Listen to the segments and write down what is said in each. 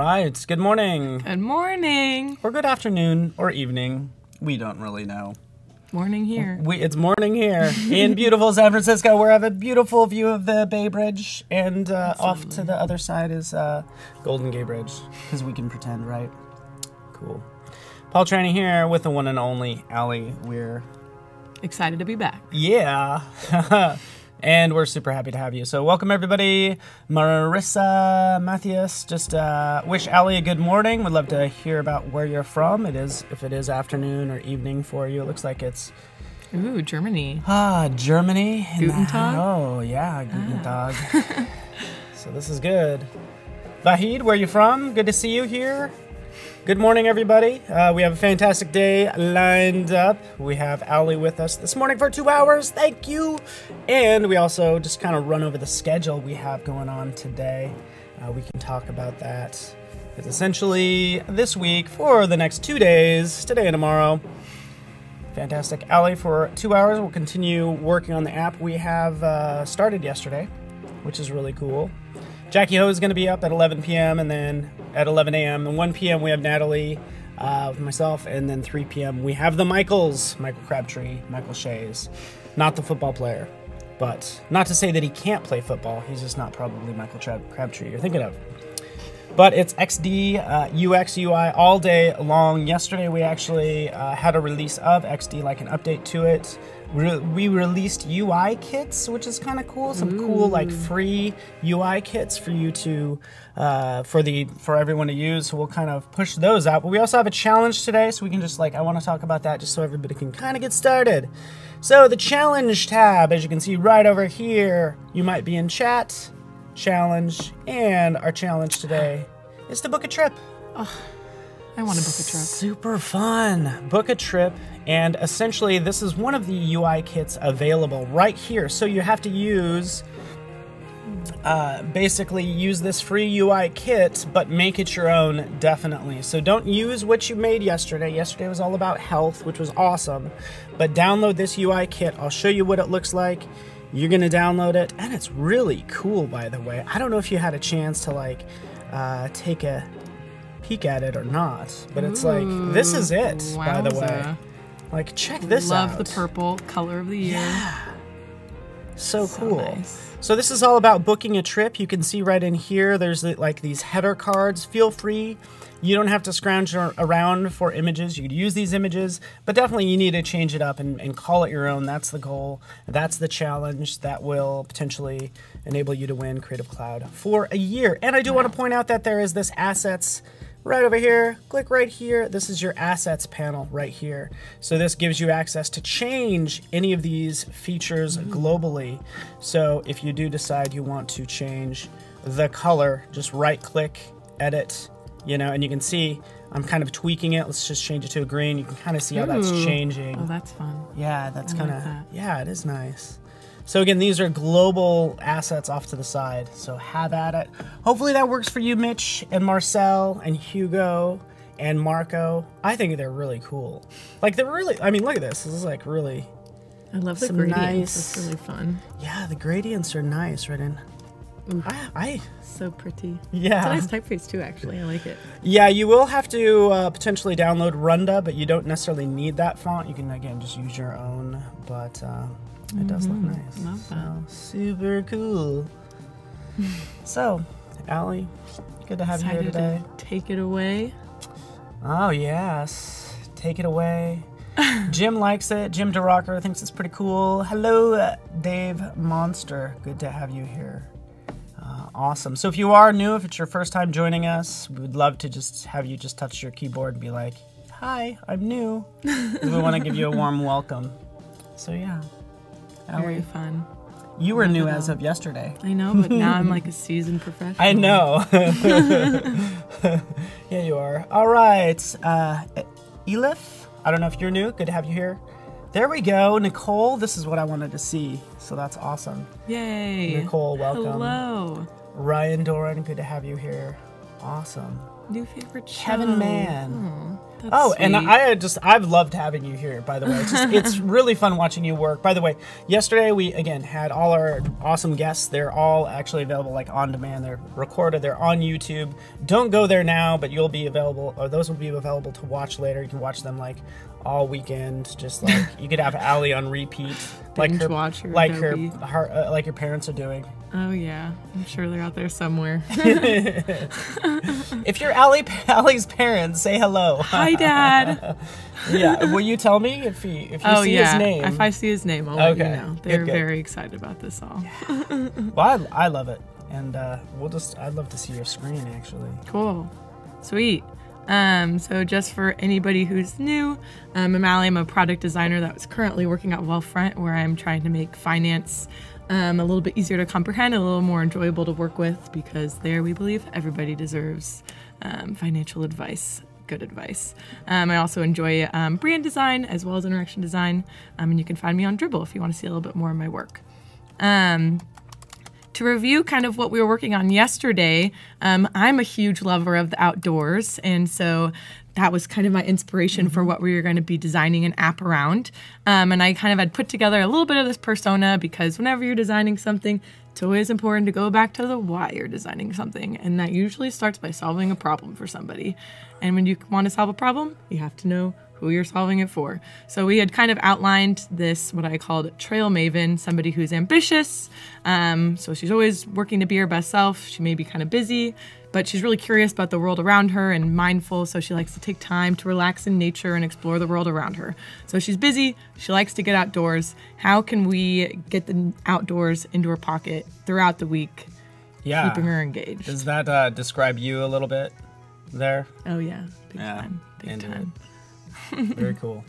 right. Good morning. Good morning. Or good afternoon or evening. We don't really know. Morning here. It's morning here in beautiful San Francisco. We have a beautiful view of the Bay Bridge, and off to the other side is Golden Gate Bridge, because we can pretend, right? Cool. Paul Traney here with the one and only Aly Weir. Excited to be back. Yeah. And we're super happy to have you. So welcome, everybody. Marissa, Matthias, just wish Aly a good morning. Would love to hear about where you're from. If it is afternoon or evening for you. It looks like it's... Ooh, Germany. Germany. Guten Tag? Oh, yeah, Guten Tag. So this is good. Vahid, where are you from? Good to see you here. Good morning, everybody. We have a fantastic day lined up. We have Aly with us this morning for 2 hours. Thank you. And we also just kind of run over the schedule we have going on today. We can talk about that. It's essentially this week for the next 2 days, today and tomorrow. Fantastic. Aly, for 2 hours, we'll continue working on the app we have started yesterday, which is really cool. Jackie Ho is going to be up at 11 p.m. and then at 11 a.m. And 1 p.m. we have Natalie with myself, and then 3 p.m. we have the Michaels, Michael Crabtree, Michael Shays, not the football player, but not to say that he can't play football. He's just not probably Michael Crabtree you're thinking of. But it's XD, UX, UI all day long. Yesterday we actually had a release of XD, like an update to it. We released UI kits, which is kind of cool. Some cool, like, free UI kits for you to, for everyone to use. So we'll kind of push those out. But we also have a challenge today, so we can just, like, I want to talk about that just so everybody can kind of get started. So the challenge tab, as you can see right over here, you might be in chat, challenge, and our challenge today is to book a trip. Oh, I want to book a trip. Super fun. Book a trip. And essentially, this is one of the UI kits available right here. So you have to use, basically use this free UI kit, but make it your own, definitely. So don't use what you made yesterday. Yesterday was all about health, which was awesome. But download this UI kit. I'll show you what it looks like. You're going to download it. And it's really cool, by the way. I don't know if you had a chance to, like, take a peek at it or not. But it's like, this is it, by the way. Like, check this out. Love the purple, color of the year. Yeah. So cool. Nice. So this is all about booking a trip. You can see right in here, there's like these header cards. Feel free. You don't have to scrounge around for images. You could use these images, but definitely you need to change it up and call it your own. That's the goal. That's the challenge that will potentially enable you to win Creative Cloud for a year. And I do want to point out that there is this assets right over here. Click right here. This is your assets panel right here. So this gives you access to change any of these features globally. So if you do decide you want to change the color, just right click, edit, you know, and you can see I'm kind of tweaking it. Let's just change it to a green. You can kind of see how that's changing. Oh, that's fun. Yeah, that's kind of, like yeah, it is nice. So again, these are global assets off to the side, so have at it. Hopefully that works for you, Mitch and Marcel and Hugo and Marco. I think they're really cool. Like, they're really, I mean, look at this. This is like really, I love the gradients. It's really fun. Yeah, the gradients are nice right in. So pretty. Yeah. It's a nice typeface too, actually. I like it. Yeah, you will have to potentially download Runda, but you don't necessarily need that font. You can, again, just use your own, but it does look nice. Love that. So, super cool. So, Aly, good to have you here today. To take it away. Oh, yes. Take it away. Jim likes it. Jim DeRocker thinks it's pretty cool. Hello, Dave Monster. Good to have you here. Awesome. So if you are new, if it's your first time joining us, we would love to just have you just touch your keyboard and be like, hi, I'm new. We want to give you a warm welcome. So yeah. Aly, very fun. You were new as of yesterday. I know, but now I'm like a seasoned professional. I know. Yeah, you are. All right. Elif, I don't know if you're new. Good to have you here. There we go. Nicole, this is what I wanted to see. So that's awesome. Yay. Nicole, welcome. Hello. Ryan Doran, good to have you here. Awesome. New favorite show. Kevin Mann. Oh, sweet. and I've loved having you here, by the way. It's really fun watching you work. By the way, yesterday we, again, had all our awesome guests. They're all actually available like on demand. They're recorded. They're on YouTube. Don't go there now, but you'll be available, or those will be available to watch later. You can watch them like all weekend. Just like, you could have Aly on repeat. like Binge her, watch your like Adobe. like your parents are doing. Oh yeah, I'm sure they're out there somewhere. If you're Aly's parents, say hello. Hi, Dad. Yeah, will you tell me if you Oh see yeah, his name? if I see his name, I'll let you Okay. know. They're Good. very excited about this all. Well, I love it, and I'd love to see your screen actually. Cool, sweet. So just for anybody who's new, I'm Aly. I'm a product designer that was currently working at Wealthfront, where I'm trying to make finance a little bit easier to comprehend, a little more enjoyable to work with, because there we believe everybody deserves financial advice, good advice. I also enjoy brand design as well as interaction design, and you can find me on Dribbble if you want to see a little bit more of my work. To review kind of what we were working on yesterday, I'm a huge lover of the outdoors, and so that was kind of my inspiration for what we were going to be designing an app around. And I kind of had put together a little bit of this persona, because whenever you're designing something, it's always important to go back to the why you're designing something, and that usually starts by solving a problem for somebody. And when you want to solve a problem, you have to know who you're solving it for. So we had kind of outlined this, what I called trail maven, somebody who's ambitious. So she's always working to be her best self. She may be kind of busy, but she's really curious about the world around her and mindful. So she likes to take time to relax in nature and explore the world around her. So she's busy. She likes to get outdoors. How can we get the outdoors into her pocket throughout the week, Yeah. keeping her engaged? Does that describe you a little bit there? Oh yeah, big Yeah, time, big into time. Very cool.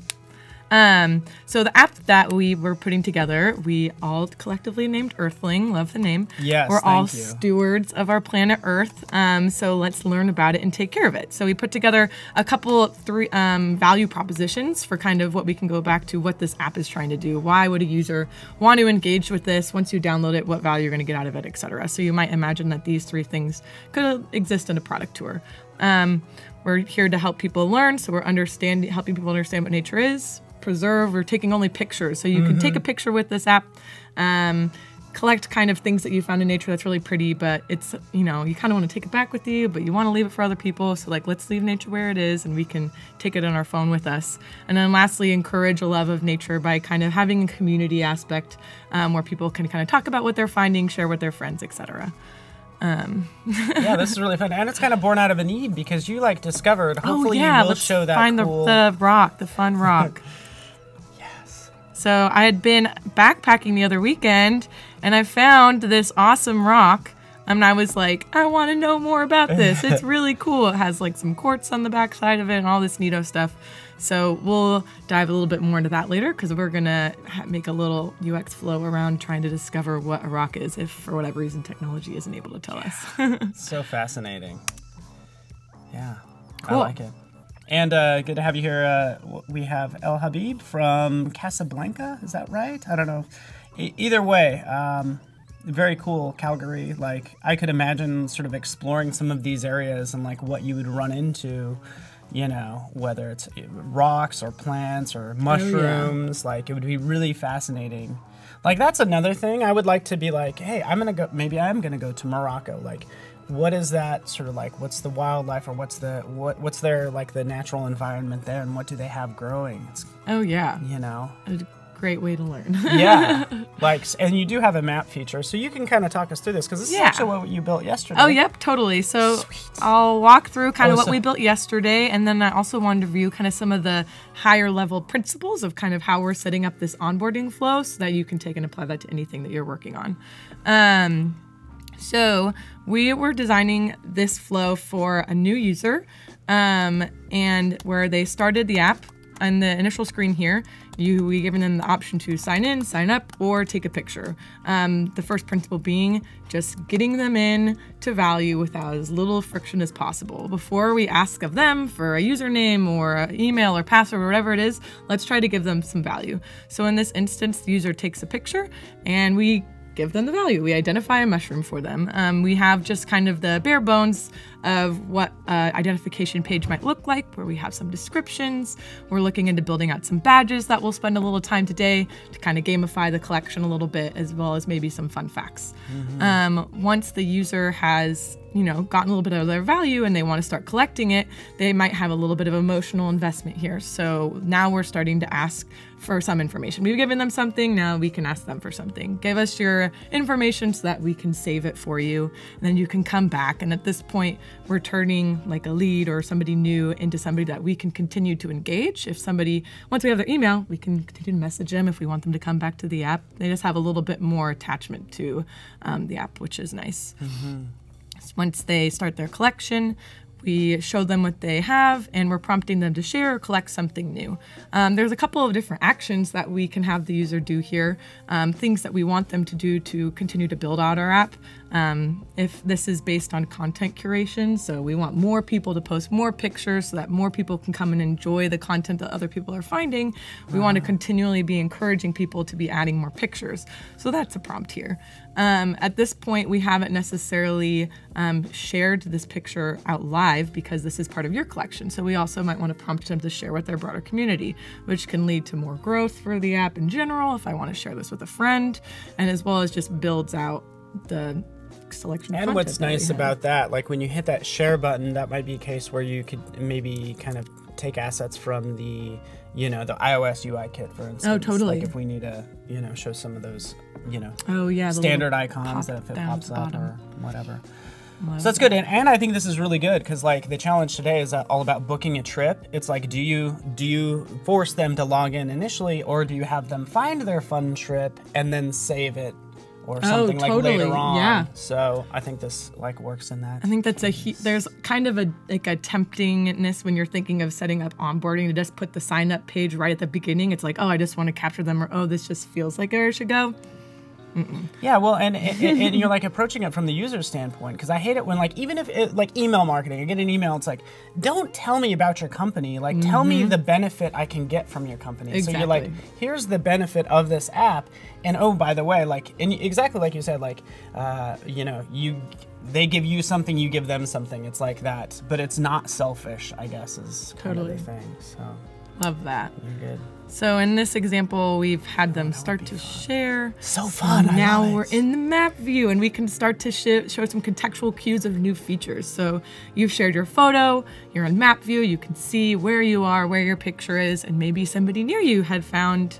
So the app that we were putting together, we all collectively named Earthling. Love the name. Yes, We're all thank you. stewards of our planet Earth. So let's learn about it and take care of it. So we put together a couple, three value propositions for kind of what we can go back to, what this app is trying to do. Why would a user want to engage with this? Once you download it, what value you're going to get out of it, etc. So you might imagine that these three things could exist in a product tour. We're here to help people learn, so we're helping people understand what nature is, preserve. We're taking only pictures, so you can take a picture with this app, collect kind of things that you found in nature that's really pretty, but it's, you kind of want to take it back with you, but you want to leave it for other people. So like, let's leave nature where it is, and we can take it on our phone with us. And then lastly, encourage a love of nature by kind of having a community aspect where people can kind of talk about what they're finding, share with their friends, etc. Yeah, this is really fun, and it's kind of born out of a need because you discovered. Hopefully, you will let's show that find cool. the fun rock. Yes. So I had been backpacking the other weekend, and I found this awesome rock. And I was like, I want to know more about this. It's really cool. It has some quartz on the back side of it and all this neato stuff. So we'll dive a little bit more into that later, because we're going to make a little UX flow around trying to discover what a rock is, if for whatever reason technology isn't able to tell us. So fascinating. Yeah, Cool. I like it. And good to have you here. We have El Habib from Casablanca. Is that right? I don't know. Either way, very cool. Calgary. I could imagine sort of exploring some of these areas and what you would run into. Whether it's rocks or plants or mushrooms, it would be really fascinating. That's another thing I would like to be hey, maybe I'm gonna go to Morocco. What is that sort of what's the wildlife, or what's their the natural environment there, and what do they have growing? Oh, yeah. A great way to learn. Yeah. And you do have a map feature, so you can kind of talk us through this, because this is actually what you built yesterday. Oh, yep, totally. So sweet. I'll walk through kind of what so we built yesterday, and then I also wanted to review kind of some of the higher level principles of kind of how we're setting up this onboarding flow, so that you can take and apply that to anything that you're working on. So we were designing this flow for a new user, and where they started the app. On the initial screen here, we given them the option to sign in, sign up, or take a picture. The first principle being just getting them in to value without as little friction as possible. Before we ask of them for a username or an email or password or whatever it is, let's try to give them some value. So in this instance, the user takes a picture, and we give them the value. We identify a mushroom for them. We have just kind of the bare bones of what identification page might look like, where we have some descriptions. We're looking into building out some badges that we'll spend a little time today to kind of gamify the collection a little bit, as well as maybe some fun facts. Once the user has gotten a little bit of their value and they want to start collecting it, they might have a little bit of emotional investment here. So now we're starting to ask for some information. We've given them something, now we can ask them for something. Give us your information so that we can save it for you, and then you can come back. And at this point, we're turning like a lead or somebody new into somebody that we can continue to engage. Once we have their email, we can continue to message them if we want them to come back to the app. They just have a little bit more attachment to the app, which is nice. Once they start their collection, we show them what they have, and we're prompting them to share or collect something new. There's a couple of different actions that we can have the user do here, things that we want them to do to continue to build out our app. If this is based on content curation, so we want more people to post more pictures so that more people can come and enjoy the content that other people are finding, we want to continually be encouraging people to be adding more pictures. So that's a prompt here. At this point, we haven't necessarily shared this picture out live because this is part of your collection. So we also might want to prompt them to share with their broader community, which can lead to more growth for the app in general if I want to share this with a friend, and as well as just builds out the selection. And what's nice about that, like when you hit that share button, that might be a case where you could maybe kind of take assets from the the iOS UI kit, for instance. Oh, totally. Like if we need to show some of those standard icons that if it pops up or whatever. So that's good, and I think this is really good because like the challenge today is all about booking a trip. It's like, do you force them to log in initially, or do you have them find their fun trip and then save it or something like later on? Yeah. So I think this like works in that. I think that's there's kind of a temptingness when you're thinking of setting up onboarding to just put the sign up page right at the beginning. It's like, oh, I just want to capture them, or oh, this just feels like where it should go. Yeah, well, and you're like approaching it from the user standpoint, because I hate it when like, even if like email marketing, I get an email, it's like, don't tell me about your company, like tell me the benefit I can get from your company. Exactly. So you're like, here's the benefit of this app, and oh, by the way, like, and exactly like you said, like they give you something, you give them something. It's like that, but it's not selfish, I guess, is kind of the thing. So love that. You're good. So in this example, we've had them start to share. So fun. So now we're in the map view, and we can start to show some contextual cues of new features. So you've shared your photo, you're in map view, you can see where you are, where your picture is, and maybe somebody near you had found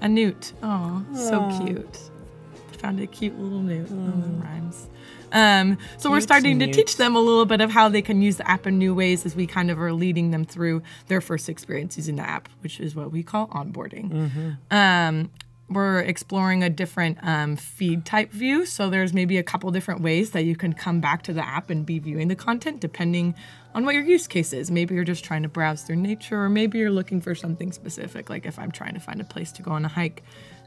a newt. Oh, so cute. Found a cute little newt. Oh, that rhymes. So we're starting to teach them a little bit of how they can use the app in new ways as we kind of are leading them through their first experience using the app, which is what we call onboarding. We're exploring a different feed type view. So there's maybe a couple different ways that you can come back to the app and be viewing the content depending on what your use case is. Maybe you're just trying to browse through nature, or maybe you're looking for something specific. Like if I'm trying to find a place to go on a hike,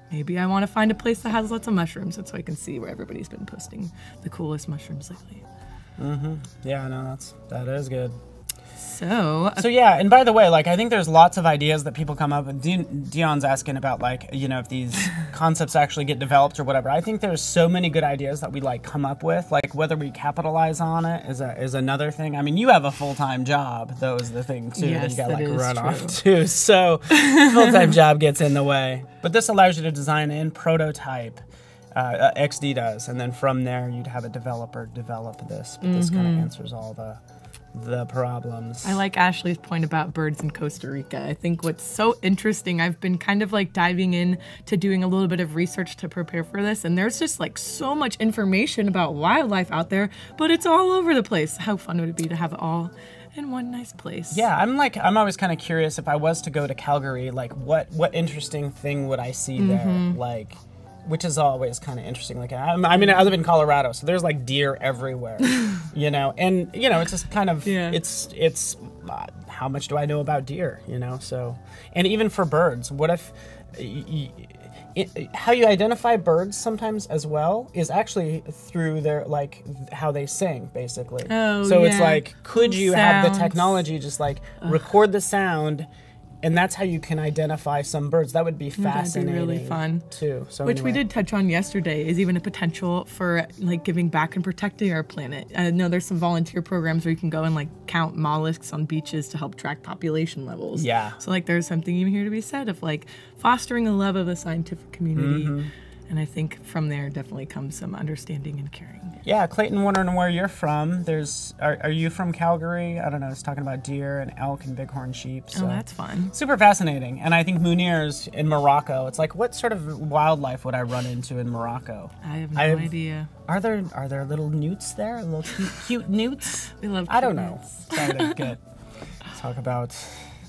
maybe I want to find a place that has lots of mushrooms, so I can see where everybody's been posting the coolest mushrooms lately. Yeah, no, that is good. So yeah, and by the way, like I think there's lots of ideas that people come up with. Dion's asking about like, if these concepts actually get developed or whatever. I think there's so many good ideas that we like come up with. Like whether we capitalize on it is another thing. I mean, you have a full-time job, though, is the thing too. Yes, that you got like run true. off too. So full-time job gets in the way. But this allows you to design and prototype. XD does, and then from there you'd have a developer develop this. But this kind of answers all the problems. I like Ashley's point about birds in Costa Rica. I think what's so interesting, I've been kind of like diving in to doing a little bit of research to prepare for this, and there's just like so much information about wildlife out there, but it's all over the place. How fun would it be to have it all in one nice place? Yeah, I'm always kind of curious, if I was to go to Calgary, like what interesting thing would I see there? Like, which is always kind of interesting. Like, I mean, I live in Colorado, so there's like deer everywhere, and it's just kind of, it's how much do I know about deer, so, and even for birds, what if, how you identify birds sometimes as well is actually through their, like, how they sing, basically. Oh, so it's like, could you have the technology just like record the sound And that's how you can identify some birds. That would be fascinating. That'd be really fun too. So Which we did touch on yesterday is even a potential for like giving back and protecting our planet. I know there's some volunteer programs where you can go and like count mollusks on beaches to help track population levels. Yeah. So like there's something even here to be said of like fostering a love of the scientific community. And I think from there definitely comes some understanding and caring. Yeah, Clayton wondering where you're from. Are you from Calgary? I don't know. It's talking about deer and elk and bighorn sheep. So. Oh, that's fun. Super fascinating. And I think Munir's in Morocco. It's like, what sort of wildlife would I run into in Morocco? I have no idea. Are there little newts there? Little cute newts? We love. I don't know. Sorry to get talk about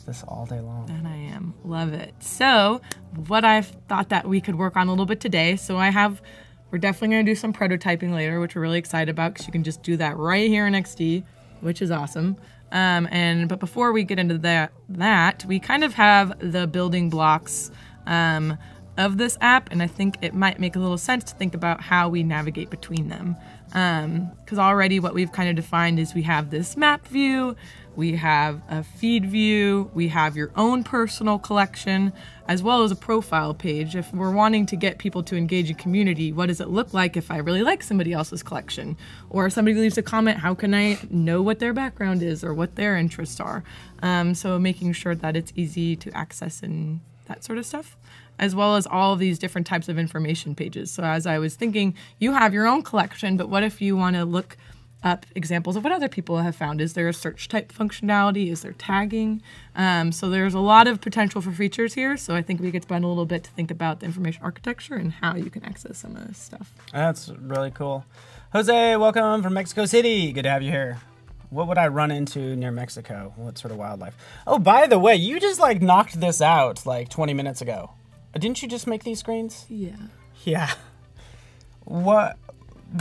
this all day long. And I am. Love it. So what I've thought that we could work on a little bit today. So we're definitely going to do some prototyping later, which we're really excited about because you can just do that right here in XD, which is awesome. But before we get into that we kind of have the building blocks of this app, and I think it might make a little sense to think about how we navigate between them. Because already what we've kind of defined is we have this map view, we have a feed view, we have your own personal collection, as well as a profile page. If we're wanting to get people to engage in community, what does it look like if I really like somebody else's collection? Or if somebody leaves a comment, how can I know what their background is or what their interests are? So making sure that it's easy to access and that sort of stuff, as well as all of these different types of information pages. So as I was thinking, you have your own collection, but what if you want to look up examples of what other people have found? Is there a search type functionality? Is there tagging? So there's a lot of potential for features here. So I think we could spend a little bit to think about the information architecture and how you can access some of this stuff. That's really cool. Jose, welcome from Mexico City. Good to have you here. What would I run into near Mexico? What sort of wildlife? Oh, by the way, you just like knocked this out like 20 minutes ago. Didn't you just make these screens? Yeah. Yeah. What?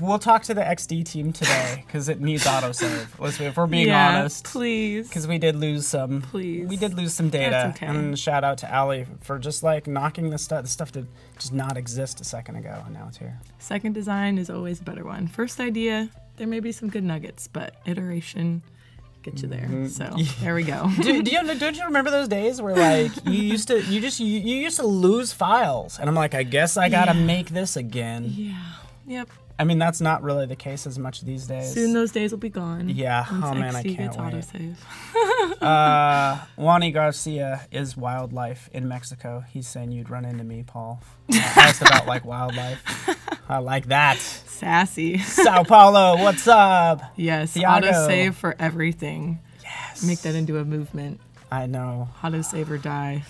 We'll talk to the XD team today because it needs autosave. If we're being honest, please. Because we did lose some. Please. We did lose some data. That's okay. And shout out to Aly for just like knocking the stuff did just not exist a second ago, and now it's here. Second design is always a better one. First idea, there may be some good nuggets, but iteration get you there. So there we go. Don't you remember those days where like you used to lose files, and I'm like, I guess I gotta make this again. Yeah. Yep. I mean, that's not really the case as much these days. Soon those days will be gone. Yeah. Oh man, I XD can't gets wait. Autosave. Wani Garcia is wildlife in Mexico. He's saying you'd run into me, Paul. Asked about like wildlife. I like that. Sassy. Sao Paulo, what's up? Yes. Thiago. Autosave for everything. Yes. Make that into a movement. I know. Autosave or die.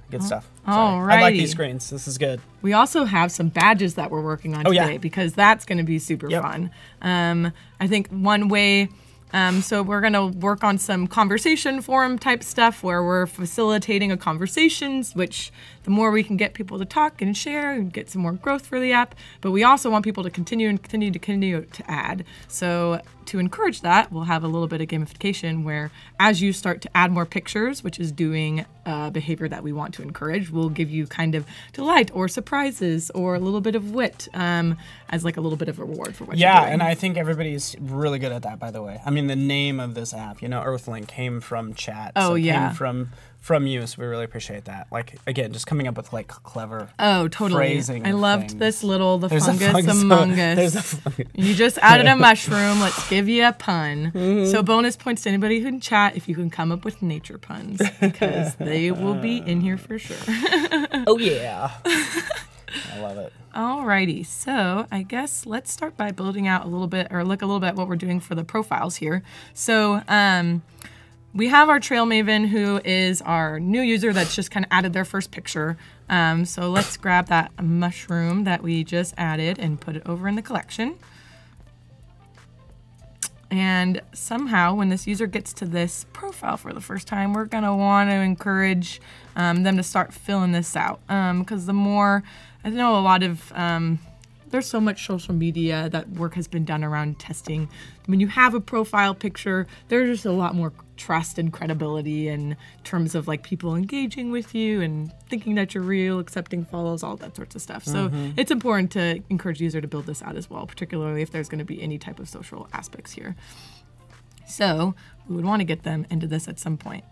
Good stuff. Alrighty. I like these screens. This is good. We also have some badges that we're working on today because that's going to be super fun. I think one way, so we're going to work on some conversation forum type stuff where we're facilitating a conversations, which the more we can get people to talk and share and get some more growth for the app, but we also want people to continue to add. So to encourage that, we'll have a little bit of gamification where as you start to add more pictures, which is doing behavior that we want to encourage, we'll give you kind of delight or surprises or a little bit of wit as like a little bit of a reward for what you're doing. Yeah, and I think everybody's really good at that, by the way. I mean, the name of this app, Earthling, came from chat. Came from you, so we really appreciate that. Like, again, just coming up with like clever phrasing. I loved things. This little, the There's fungus among us. There's a fungus. You just added a mushroom. Let's give you a pun. So bonus points to anybody who can chat if you can come up with nature puns, because they will be in here for sure. Oh yeah. I love it. Alrighty, so I guess let's start by building out a little bit, or look a little bit at what we're doing for the profiles here. So we have our Trail Maven, who is our new user that's just kind of added their first picture. So let's grab that mushroom that we just added and put it over in the collection. And somehow, when this user gets to this profile for the first time, we're going to want to encourage them to start filling this out. Because the more, I know a lot of, there's so much social media that work has been done around testing. When you have a profile picture, there's just a lot more trust and credibility in terms of like people engaging with you and thinking that you're real, accepting follows, all that sorts of stuff. So it's important to encourage the user to build this out as well, particularly if there's going to be any type of social aspects here. So we would want to get them into this at some point,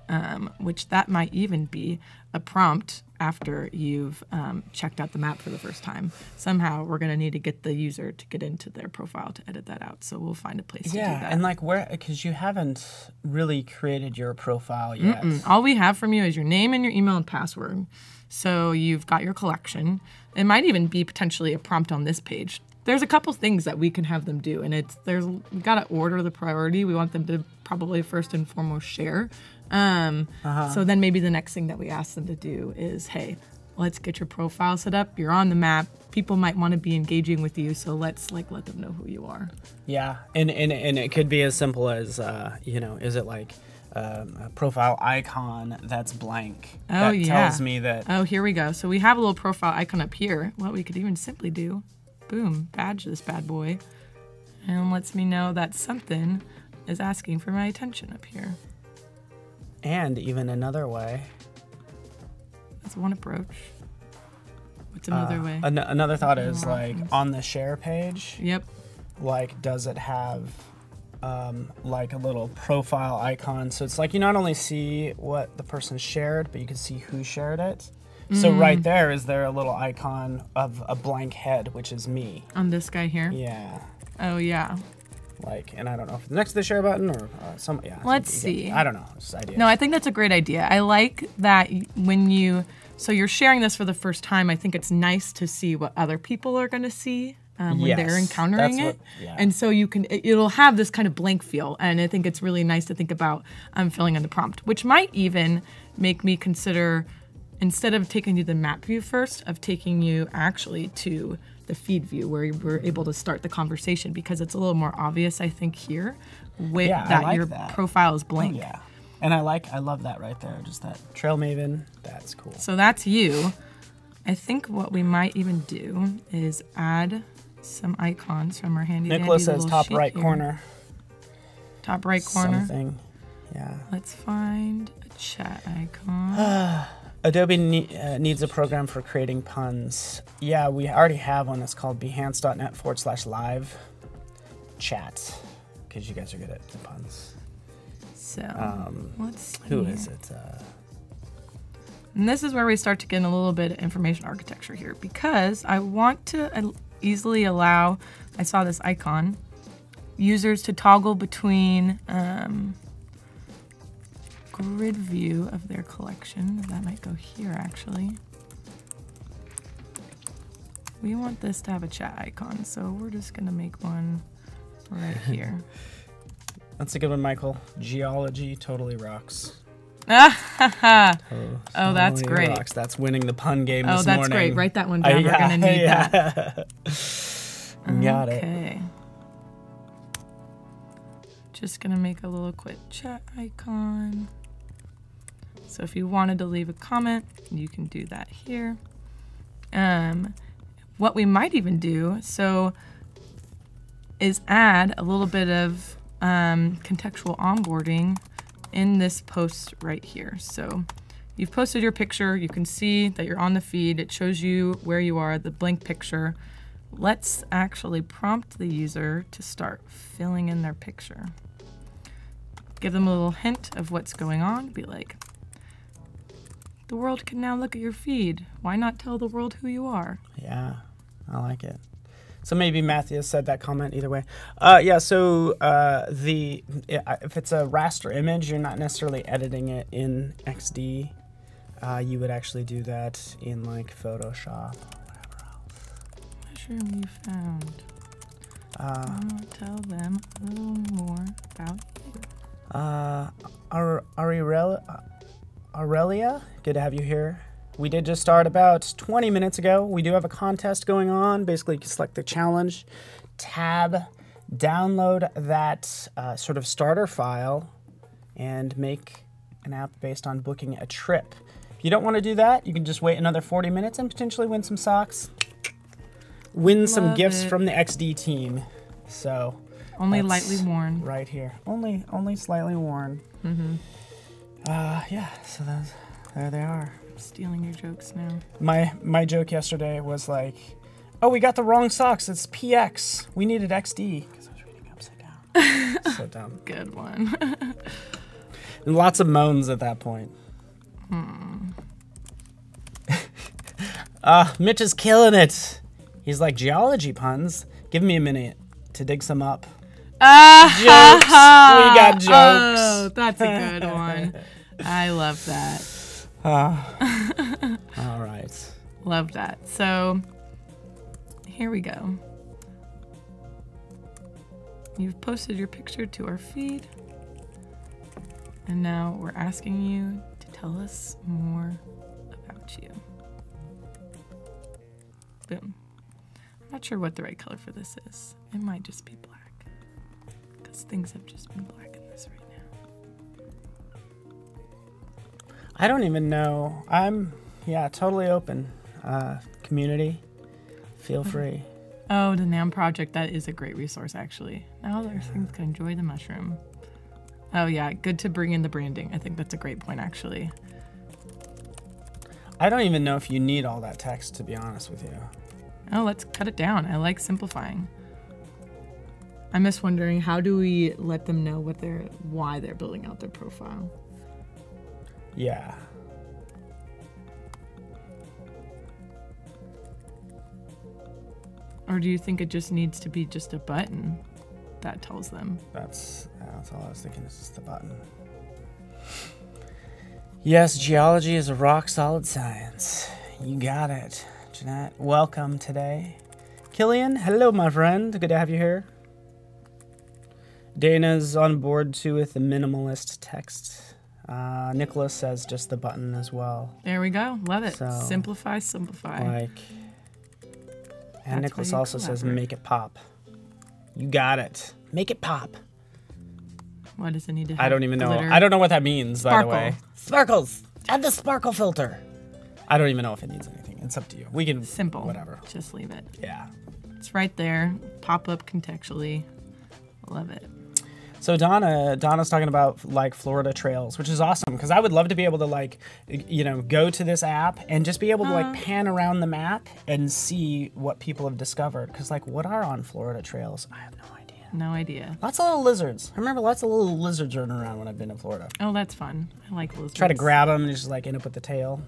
which that might even be a prompt after you've checked out the map for the first time. Somehow we're going to need to get the user to get into their profile to edit that out. So we'll find a place to do that. Yeah, and like where, because you haven't really created your profile yet. All we have from you is your name and your email and password. So you've got your collection. It might even be potentially a prompt on this page. There's a couple things that we can have them do, and we got to order the priority. We want them to probably first and foremost share. So then maybe the next thing that we ask them to do is, hey, let's get your profile set up. You're on the map. People might want to be engaging with you, so let's let them know who you are. Yeah, and it could be as simple as is it like a profile icon that's blank that tells me that. Oh, here we go. So we have a little profile icon up here. What we could even simply do, boom, badge this bad boy, and lets me know that something is asking for my attention up here. And even another way. That's one approach. What's another way? Another thought is like on the share page. Yep. Like, does it have like a little profile icon? So it's like you not only see what the person shared, but you can see who shared it. So right there, is there a little icon of a blank head, which is me. On this guy here? Yeah. Oh, yeah. Like, and I don't know if it's next to the share button or some, yeah. Let's see. I don't know, just idea. No, I think that's a great idea. I like that so you're sharing this for the first time, I think it's nice to see what other people are going to see when they're encountering it. And so it'll have this kind of blank feel. And I think it's really nice to think about filling in the prompt, which might even make me consider, instead of taking you to the map view first, of taking you actually to the feed view where we're able to start the conversation, because it's a little more obvious, I think, here your profile is blank. Oh, yeah. And I love that right there, just that Trail Maven, that's cool. So that's you. I think what we might even do is add some icons from our handy Nicholas dandy says little top sheet right here. corner. Top right corner. Something, yeah. Let's find a chat icon. Adobe needs a program for creating puns. Yeah, we already have one. It's called behance.net/live chat, because you guys are good at the puns. So, let's see. Who is it? And this is where we start to get in a little bit of information architecture here, because I want to easily allow, I saw this icon, users to toggle between grid view of their collection. That might go here, actually. We want this to have a chat icon, so we're just going to make one right here. That's a good one, Michael. Geology totally rocks. Oh, that's great. Rocks. That's winning the pun game this morning. Oh, that's great. Write that one down. We're going to need that. Got it. Okay. Just going to make a little quick chat icon. So if you wanted to leave a comment, you can do that here. What we might even do, is add a little bit of contextual onboarding in this post right here. So you've posted your picture. You can see that you're on the feed. It shows you where you are, the blank picture. Let's actually prompt the user to start filling in their picture. Give them a little hint of what's going on. Be like, the world can now look at your feed. Why not tell the world who you are? Yeah, I like it. So maybe Matthew said that comment either way. So if it's a raster image, you're not necessarily editing it in XD. You would actually do that in like Photoshop or whatever else. Mushroom you found. I'll tell them a little more about you. Aurelia, good to have you here. We did just start about 20 minutes ago. We do have a contest going on. Basically, you can select the challenge tab, download that sort of starter file, and make an app based on booking a trip. If you don't want to do that, you can just wait another 40 minutes and potentially win some socks. Win some gifts from the XD team. So only lightly worn. Right here. Only slightly worn. Mm-hmm. So there they are. I'm stealing your jokes now. My joke yesterday was like, oh, we got the wrong socks. It's PX. We needed XD. Because I was reading upside down. So dumb. Good one. And lots of moans at that point. Mitch is killing it. He's like, geology puns? Give me a minute to dig some up. Jokes. We got jokes. Oh, that's a good one. I love that. All right. Love that. So here we go. You've posted your picture to our feed. And now we're asking you to tell us more about you. Boom. I'm not sure what the right color for this is. It might just be black. Because things have just been black in this right now. I don't even know. I'm, totally open. Community, feel free. Oh, the NAM project. That is a great resource, actually. Now there's things can enjoy the mushroom. Oh, yeah. Good to bring in the branding. I think that's a great point, actually. I don't even know if you need all that text, to be honest with you. Oh, let's cut it down. I like simplifying. I'm just wondering, how do we let them know why they're building out their profile? Yeah. Or do you think it just needs to be just a button that tells them? That's all I was thinking. It's just the button. Yes, geology is a rock-solid science. You got it. Jeanette, welcome today. Killian, hello, my friend. Good to have you here. Dana's on board, too, with the minimalist text. Nicholas says just the button as well. There we go. Love it. So, simplify. And Nicholas also says make it pop. You got it. Make it pop. What does it need to have? I don't even know. Glitter? I don't know what that means, Sparkle. by the way. Sparkles. Add the sparkle filter. I don't even know if it needs anything. It's up to you. We can... Simple. Whatever. Just leave it. Yeah. It's right there. Pop up contextually. Love it. So Donna's talking about like Florida trails, which is awesome because I would love to be able to like, go to this app and just be able to like pan around the map and see what people have discovered. Because like, what are on Florida trails? I have no idea. No idea. Lots of little lizards. I remember lots of little lizards running around when I've been in Florida. Oh, that's fun. I like lizards. Try to grab them and just like end up with the tail.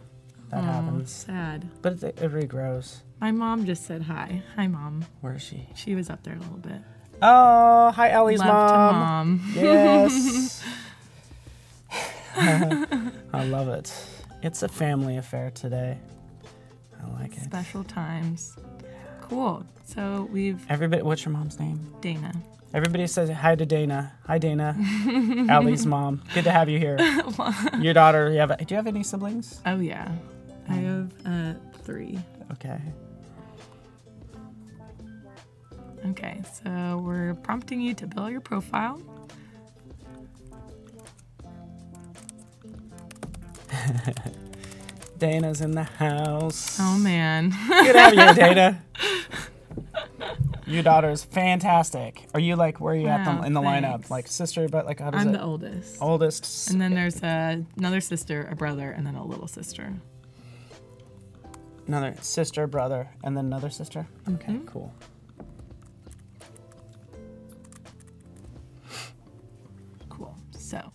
That happens. Sad. But it regrows. My mom just said hi. Hi, Mom. Where is she? She was up there a little bit. Oh, hi, Ellie's Love to mom. Mom. Yes. I love it. It's a family affair today. I like it. Special times. Cool. So Everybody, what's your mom's name? Dana. Everybody says hi to Dana. Hi, Dana. Allie's mom. Good to have you here. Your daughter, do you have any siblings? Oh, yeah. I have 3. Okay. Okay, so we're prompting you to build your profile. Dana's in the house. Oh, man. Good to have you here, Dana. Your daughter's fantastic. Are you like, where are you at in the lineup? Like sister, but like how does I'm it? the oldest. Oldest. And then there's another sister, a brother, and then a little sister. Another sister, brother, and then another sister? Okay, cool. Cool. So,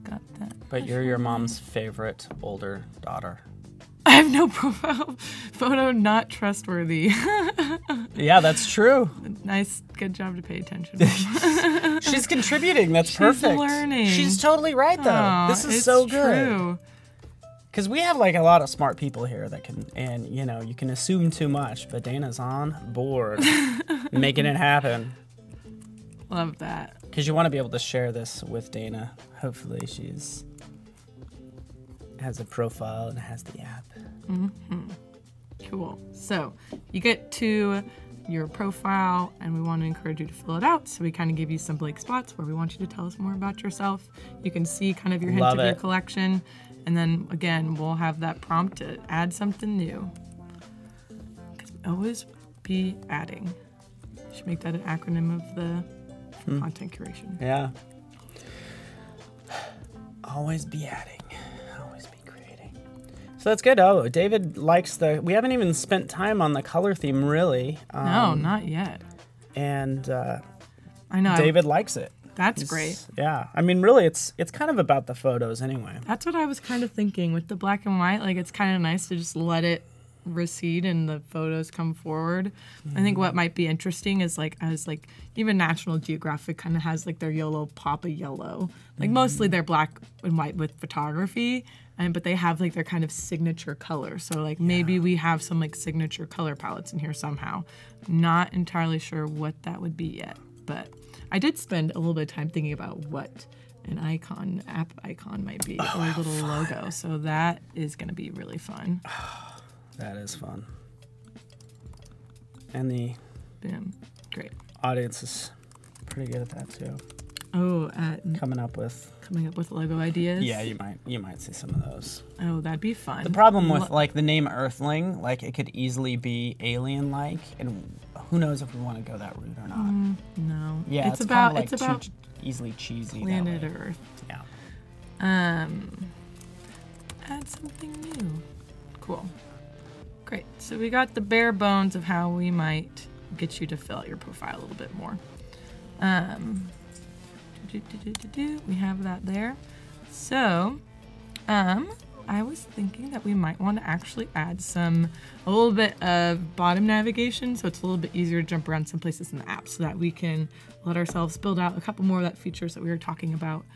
got that. But you're your mom's favorite older daughter. I have no profile photo, not trustworthy. Yeah, that's true. Nice, good job to pay attention. She's contributing. That's perfect. She's learning. She's totally right, though. Aw, this is so good. True. Because we have like a lot of smart people here that can, and you can assume too much, but Dana's on board, making it happen. Love that. Because you want to be able to share this with Dana. Hopefully she's has a profile and has the app. Mm-hmm. Cool. So you get to your profile and we want to encourage you to fill it out. So we kind of give you some blank spots where we want you to tell us more about yourself. You can see kind of your hint of your collection. And then again, we'll have that prompt to add something new. Because we always be adding. Should make that an acronym of the content curation. Yeah. Always be adding. Always be creating. So that's good. Oh, David likes we haven't even spent time on the color theme, really. No, not yet. And I know David likes it. That's great. Yeah. I mean, really, it's kind of about the photos anyway. That's what I was kind of thinking with the black and white. Like, it's kind of nice to just let it recede and the photos come forward. I think what might be interesting is like, as like even National Geographic kind of has like their yellow pop of yellow. Like mostly they're black and white with photography, but they have like their kind of signature color. So like maybe we have some like signature color palettes in here somehow. Not entirely sure what that would be yet, but I did spend a little bit of time thinking about what an app icon might be, or a little logo. So that is going to be really fun. That is fun. And the great audience is pretty good at that too. Oh, coming up with logo ideas. Yeah, you might see some of those. Oh, that'd be fun. The problem with like the name Earthling, like it could easily be alien-like, and who knows if we want to go that route or not. No. Yeah, it's about like it's about easily cheesy. Planet Earth. Yeah. Add something new. Cool. Great. So we got the bare bones of how we might get you to fill out your profile a little bit more. We have that there. So, I was thinking that we might want to actually add a little bit of bottom navigation, so it's a little bit easier to jump around some places in the app, so that we can let ourselves build out a couple more of that features that we were talking about.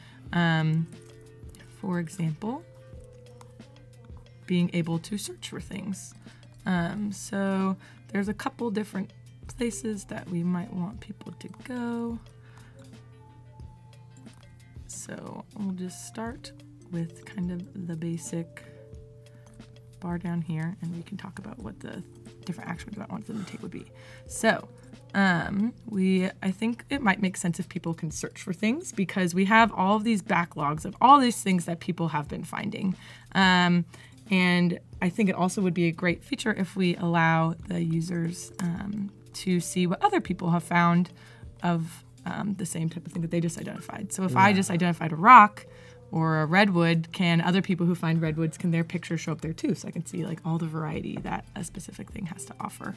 For example, being able to search for things. So there's a couple different places that we might want people to go. So we'll just start with kind of the basic bar down here, and we can talk about what the different actions I want them to take would be. So I think it might make sense if people can search for things, because we have all of these backlogs of all these things that people have been finding. And I think it also would be a great feature if we allow the users to see what other people have found of the same type of thing that they just identified. So if I just identified a rock or a redwood, can other people who find redwoods, can their picture show up there too? So I can see like all the variety that a specific thing has to offer.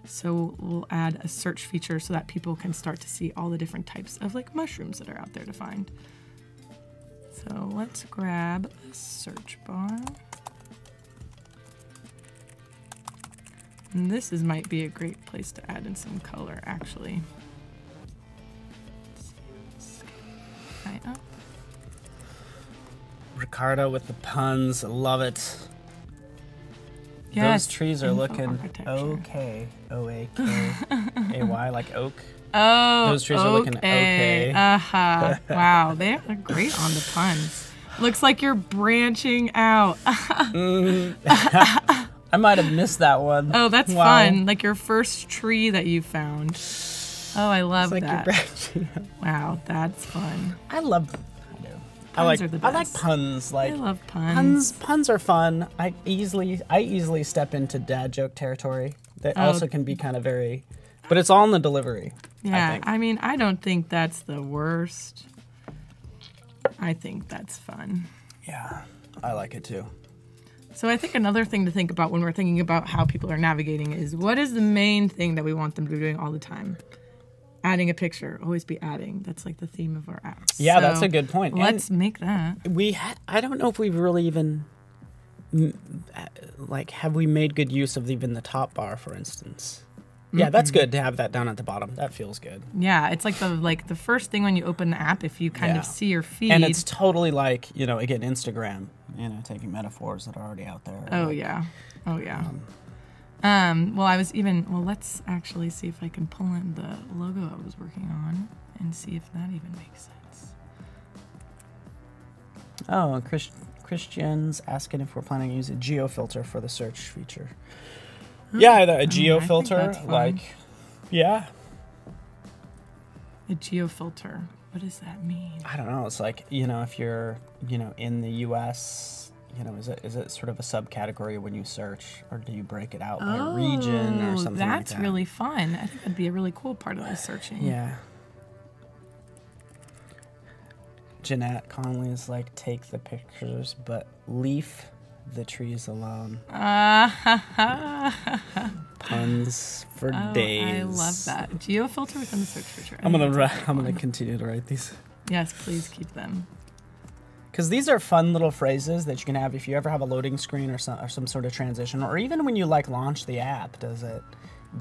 So we'll add a search feature so that people can start to see all the different types of like mushrooms that are out there to find. So let's grab a search bar. And this might be a great place to add in some color, actually. Up. Ricardo with the puns, love it. Yes, those trees are looking okay. O-A-K-A-Y, like oak. Oh, those trees are looking okay. Wow, they are great on the puns. Looks like you're branching out. I might have missed that one. Oh, that's fun. Like your first tree that you found. Oh, I love that. Wow, that's fun. I like puns. Like I love puns. Puns are fun. I easily step into dad joke territory. That also can be kind of very, but it's all in the delivery. Yeah, I mean, I don't think that's the worst. I think that's fun. Yeah, I like it too. So I think another thing to think about when we're thinking about how people are navigating is, what is the main thing that we want them to be doing all the time? Adding a picture, always be adding. That's like the theme of our app. Yeah, so that's a good point. Let's make that. I don't know if we've really even, like, have we made good use of even the top bar, for instance? Yeah, that's good to have that down at the bottom. That feels good. Yeah, it's like the first thing when you open the app, if you kind of see your feed. And it's totally like, again, Instagram, taking metaphors that are already out there. Oh, yeah. Oh, yeah. Let's actually see if I can pull in the logo I was working on and see if that even makes sense. Oh, Christian's asking if we're planning to use a geofilter for the search feature. Yeah, a geofilter, like, yeah. A geofilter. What does that mean? I don't know. It's like, if you're, in the U.S., is it sort of a subcategory when you search, or do you break it out by region or something like that? That's really fun. I think that'd be a really cool part of the searching. Yeah. Jeanette Conley is like, take the pictures, but leaf the trees alone. Oh, Puns for days. I love that. Geo-filter within the search feature. I'm gonna continue to write these. Yes, please keep them. Because these are fun little phrases that you can have if you ever have a loading screen or some sort of transition, or even when you like launch the app, does it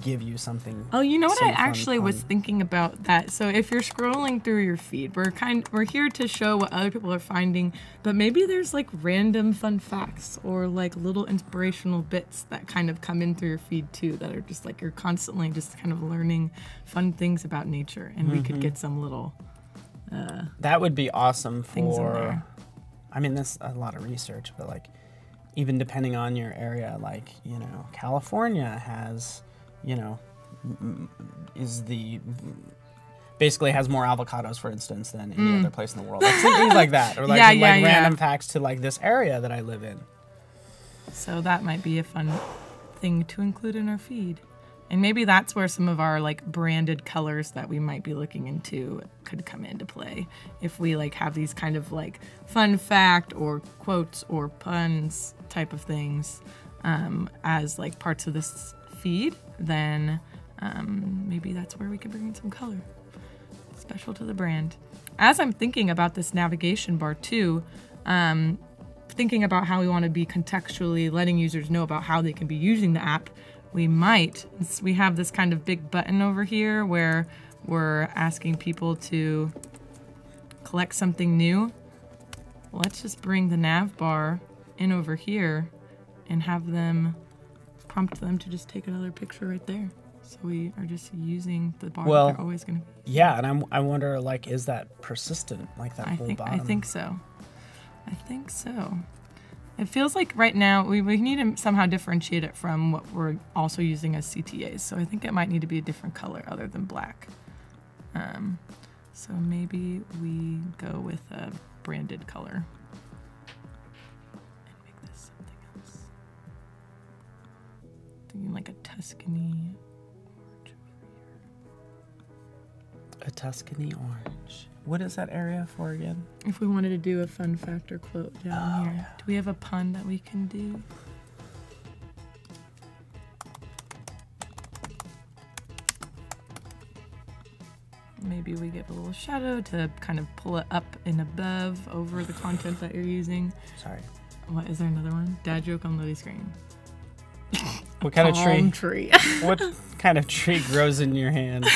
give you something? Oh, you know what? I actually fun. was thinking about that. So if you're scrolling through your feed, we're here to show what other people are finding, but maybe there's like random fun facts or like little inspirational bits that kind of come in through your feed too, that are just like you're constantly just kind of learning fun things about nature, and we could get some little. That would be awesome things in for. there. I mean, that's a lot of research, but like, even depending on your area, like, you know, California has, you know, basically has more avocados, for instance, than any other place in the world. Like, things like that, or like, random facts to like this area that I live in. So that might be a fun thing to include in our feed. And maybe that's where some of our like branded colors that we might be looking into could come into play. If we like have these kind of like fun fact or quotes or puns type of things as like parts of this feed, then maybe that's where we could bring in some color special to the brand. As I'm thinking about this navigation bar too, thinking about how we want to be contextually letting users know about how they can be using the app, we have this kind of big button over here where we're asking people to collect something new. Let's just bring the nav bar in over here and have them prompt them to just take another picture right there. So we are just using the bar that they're always going to. Yeah, and I wonder, like, is that persistent, like that whole bottom? I think so. It feels like right now we need to somehow differentiate it from what we're also using as CTAs. So I think it might need to be a different color other than black. So maybe we go with a branded color and make this something else. Thinking like a Tuscany orange over here. A Tuscany orange. What is that area for again? If we wanted to do a fun fact or quote down here. Yeah. Do we have a pun that we can do? Maybe we give a little shadow to kind of pull it up and above over the content that you're using. Sorry. What, is there another one? Dad joke on loading screen. What kind of Palm tree? tree. What kind of tree grows in your hand?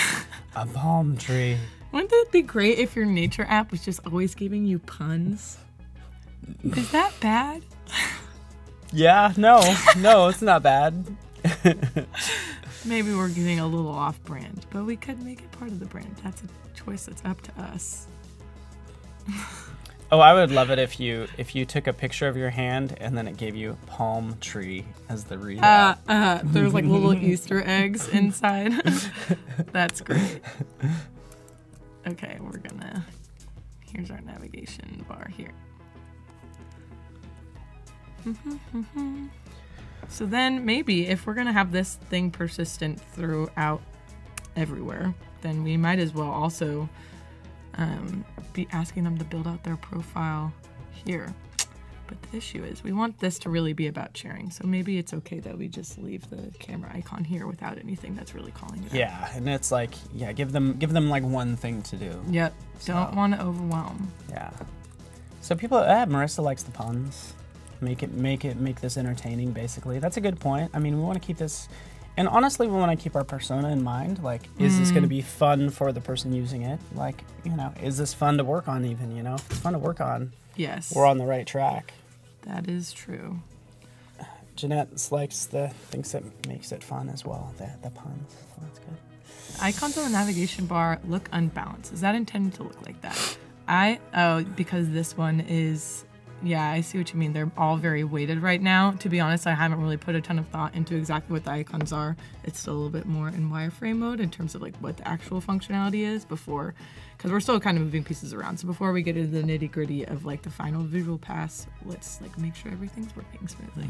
A palm tree. Wouldn't it be great if your nature app was just always giving you puns? Is that bad? Yeah, no, it's not bad. Maybe we're getting a little off-brand, but we could make it part of the brand. That's a choice that's up to us. Oh, I would love it if you took a picture of your hand and then it gave you palm tree as the readout. There's like little Easter eggs inside. That's great. Okay, here's our navigation bar here. So then maybe if we're gonna have this thing persistent throughout everywhere, then we might as well also be asking them to build out their profile here. But the issue is we want this to really be about sharing. So maybe it's okay that we just leave the camera icon here without anything that's really calling it out. Yeah, and it's like, yeah, give them like one thing to do. Yep. Don't want to overwhelm. Yeah. So people, Marissa likes the puns. Make this entertaining, basically. That's a good point. I mean, we want to keep this, and honestly, we want to keep our persona in mind. Like, is this going to be fun for the person using it? Like, you know, is this fun to work on even, you know? If it's fun to work on, yes, we're on the right track. That is true. Jeanette thinks it makes it fun as well, the puns, so that's good. Icons on the navigation bar look unbalanced. Is that intended to look like that? Because this one is, yeah, I see what you mean. They're all very weighted right now. To be honest, I haven't really put a ton of thought into exactly what the icons are. It's still a little bit more in wireframe mode in terms of like what the actual functionality is before, because we're still kind of moving pieces around. So before we get into the nitty gritty of like the final visual pass, let's like make sure everything's working smoothly.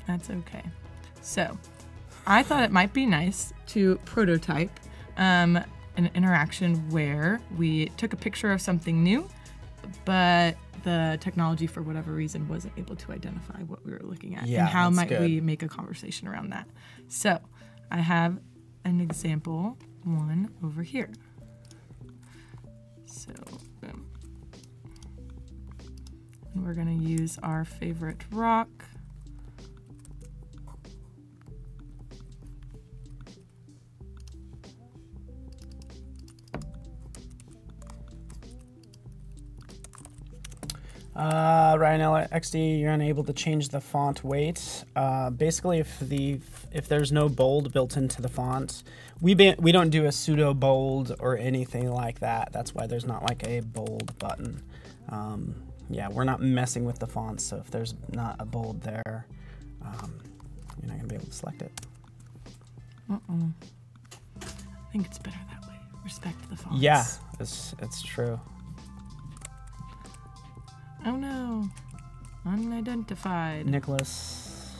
That's okay. So I thought it might be nice to prototype an interaction where we took a picture of something new, but the technology, for whatever reason, wasn't able to identify what we were looking at. Yeah, and how might good. we make a conversation around that? So I have an example one over here. So, boom. And we're going to use our favorite rock. Ryan XD, you're unable to change the font weight. Basically, if there's no bold built into the font, we don't do a pseudo bold or anything like that. That's why there's not like a bold button. Yeah, we're not messing with the fonts, so if there's not a bold there, you're not gonna be able to select it. I think it's better that way. Respect the fonts. Yeah, it's true. Oh no, unidentified. Nicholas,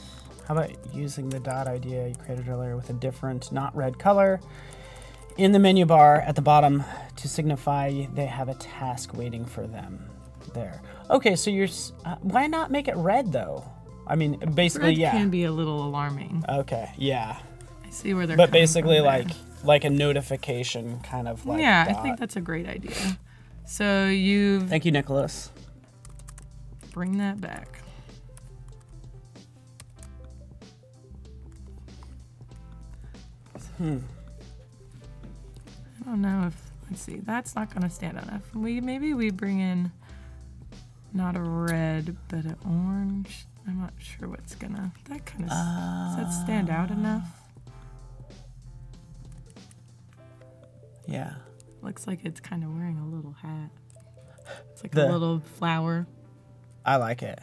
how about using the dot idea you created earlier with a different, not red color in the menu bar at the bottom to signify they have a task waiting for them there. Okay, so why not make it red though? I mean, basically, Red yeah. can be a little alarming. Okay, yeah. I see where they're But coming basically from there. like a notification kind of like Yeah, dot. I think that's a great idea. So you Thank you, Nicholas. bring that back. I don't know if, let's see, that's not going to stand enough. Maybe we bring in not a red, but an orange. I'm not sure what's gonna, that kind of, does that stand out enough? Yeah. Looks like it's kind of wearing a little hat. It's like The- a little flower. I like it.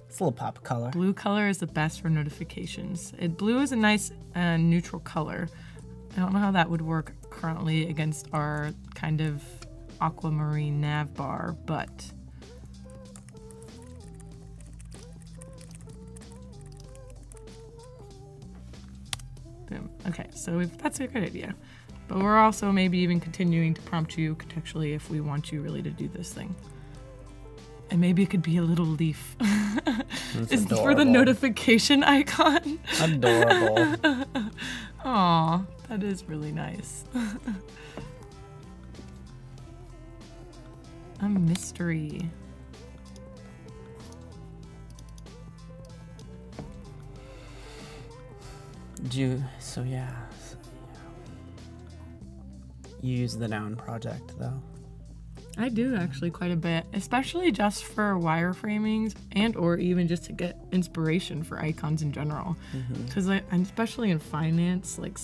It's a little pop of color. Blue color is the best for notifications. Blue is a nice neutral color. I don't know how that would work currently against our kind of aquamarine nav bar, but boom. Okay, so that's a good idea. But we're also maybe even continuing to prompt you contextually if we want you really to do this thing. And maybe it could be a little leaf. It's for the adorable. notification icon. Adorable. Aw, that is really nice. A mystery. You use the noun project though. I do actually quite a bit, especially just for wireframings and or even just to get inspiration for icons in general. Because especially in finance, like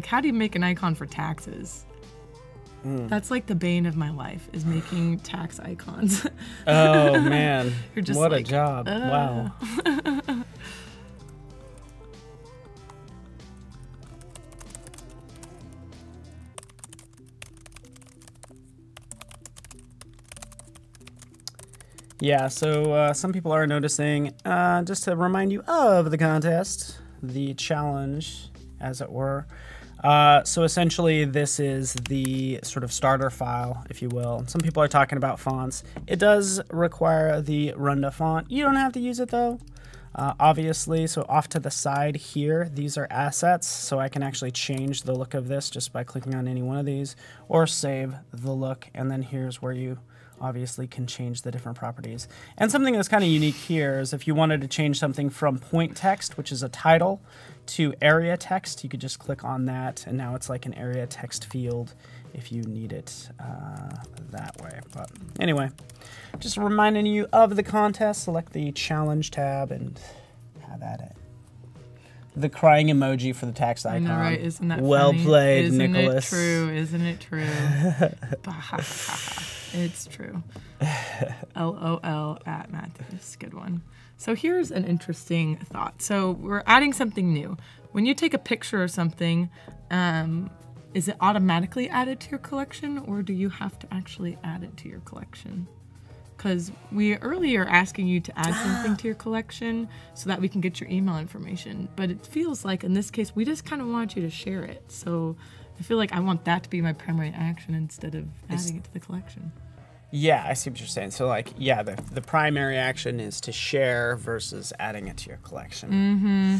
how do you make an icon for taxes? That's like the bane of my life, is making tax icons. Oh man, You're just what like, a job! Wow. Yeah, so some people are noticing, just to remind you of the contest, the challenge, as it were. So essentially, this is the sort of starter file, if you will. Some people are talking about fonts. It does require the Runda font. You don't have to use it, though, obviously. So off to the side here, these are assets. So I can actually change the look of this just by clicking on any one of these, or save the look. And then here's where you obviously can change the different properties. And something that's kind of unique here is if you wanted to change something from point text, which is a title, to area text, you could just click on that, and now it's like an area text field if you need it that way. But anyway, just reminding you of the contest. Select the challenge tab and have at it. The crying emoji for the text icon. I know, right? Isn't that well funny? played, Isn't Nicholas. it true? Isn't it true? It's true. LOL at Matthews. Good one. So here's an interesting thought. So we're adding something new. When you take a picture of something, is it automatically added to your collection, or do you have to actually add it to your collection? Because we earlier asking you to add something to your collection so that we can get your email information. But it feels like in this case, we just kind of want you to share it. So I feel like I want that to be my primary action instead of adding it to the collection. Yeah, I see what you're saying. So, like, yeah, the primary action is to share versus adding it to your collection. Mm-hmm.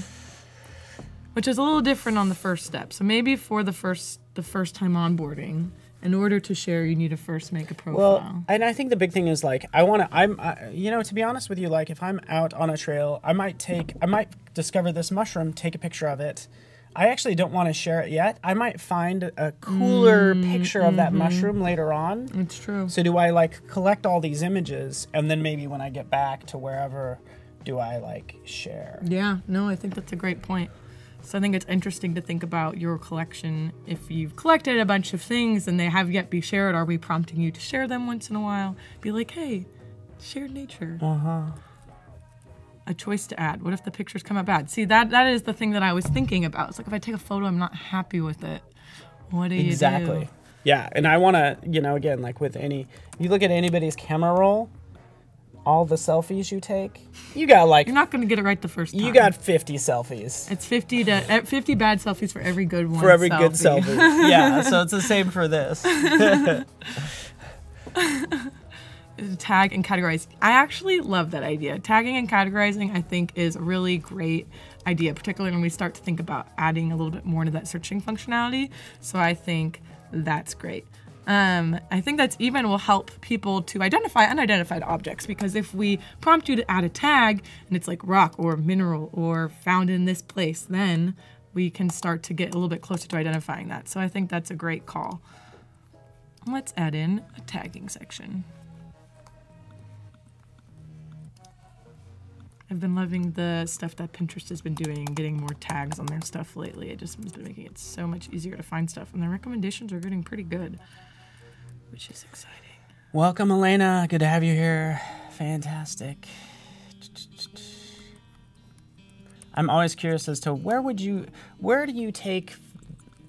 Which is a little different on the first step. So maybe for the first time onboarding, in order to share, you need to first make a profile. Well, and I think the big thing is, like, to be honest with you, like, if I'm out on a trail, I might discover this mushroom, take a picture of it. I actually don't want to share it yet. I might find a cooler picture of that mushroom later on. It's true. So do I, like, collect all these images, and then maybe when I get back to wherever, do I, like, share? Yeah, no, I think that's a great point. So I think it's interesting to think about your collection. If you've collected a bunch of things and they have yet be shared, are we prompting you to share them once in a while? Be like, hey, shared nature. A choice to add. What if the pictures come out bad? See, that is the thing that I was thinking about. It's like, if I take a photo, I'm not happy with it. What do you do? Exactly. Yeah, and I want to, again, like with you look at anybody's camera roll, all the selfies you take, you got like... You're not going to get it right the first time. You got 50 selfies. It's 50 bad selfies for every good one. For every good selfie. Yeah, so it's the same for this. Tag and categorize. I actually love that idea. Tagging and categorizing, I think, is a really great idea, particularly when we start to think about adding a little bit more into that searching functionality. So I think that's great. I think that's even will help people to identify unidentified objects, because if we prompt you to add a tag and it's like rock or mineral or found in this place, then we can start to get a little bit closer to identifying that. So I think that's a great call. Let's add in a tagging section. I've been loving the stuff that Pinterest has been doing, getting more tags on their stuff lately. It just has been making it so much easier to find stuff, and their recommendations are getting pretty good, which is exciting. Welcome, Elena. Good to have you here. Fantastic. I'm always curious as to where do you take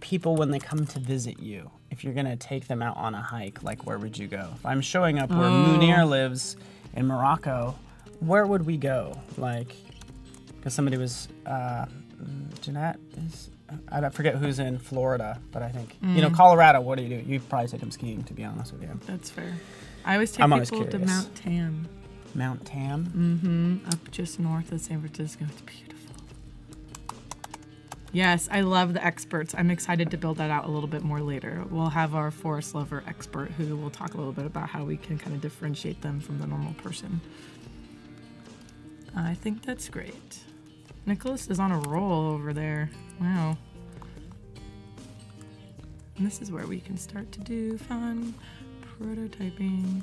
people when they come to visit you? If you're going to take them out on a hike, like, where would you go? If I'm showing up where Munir lives in Morocco, where would we go? Like, because somebody was, Jeanette is, I forget who's in Florida, but I think, Colorado, what do you do? You probably take them skiing, to be honest with you. That's fair. I always take people to Mount Tam. Mount Tam? Mm-hmm. Up just north of San Francisco. It's beautiful. Yes, I love the experts. I'm excited to build that out a little bit more later. We'll have our forest lover expert who will talk a little bit about how we can kind of differentiate them from the normal person. I think that's great. Nicholas is on a roll over there. Wow. And this is where we can start to do fun prototyping.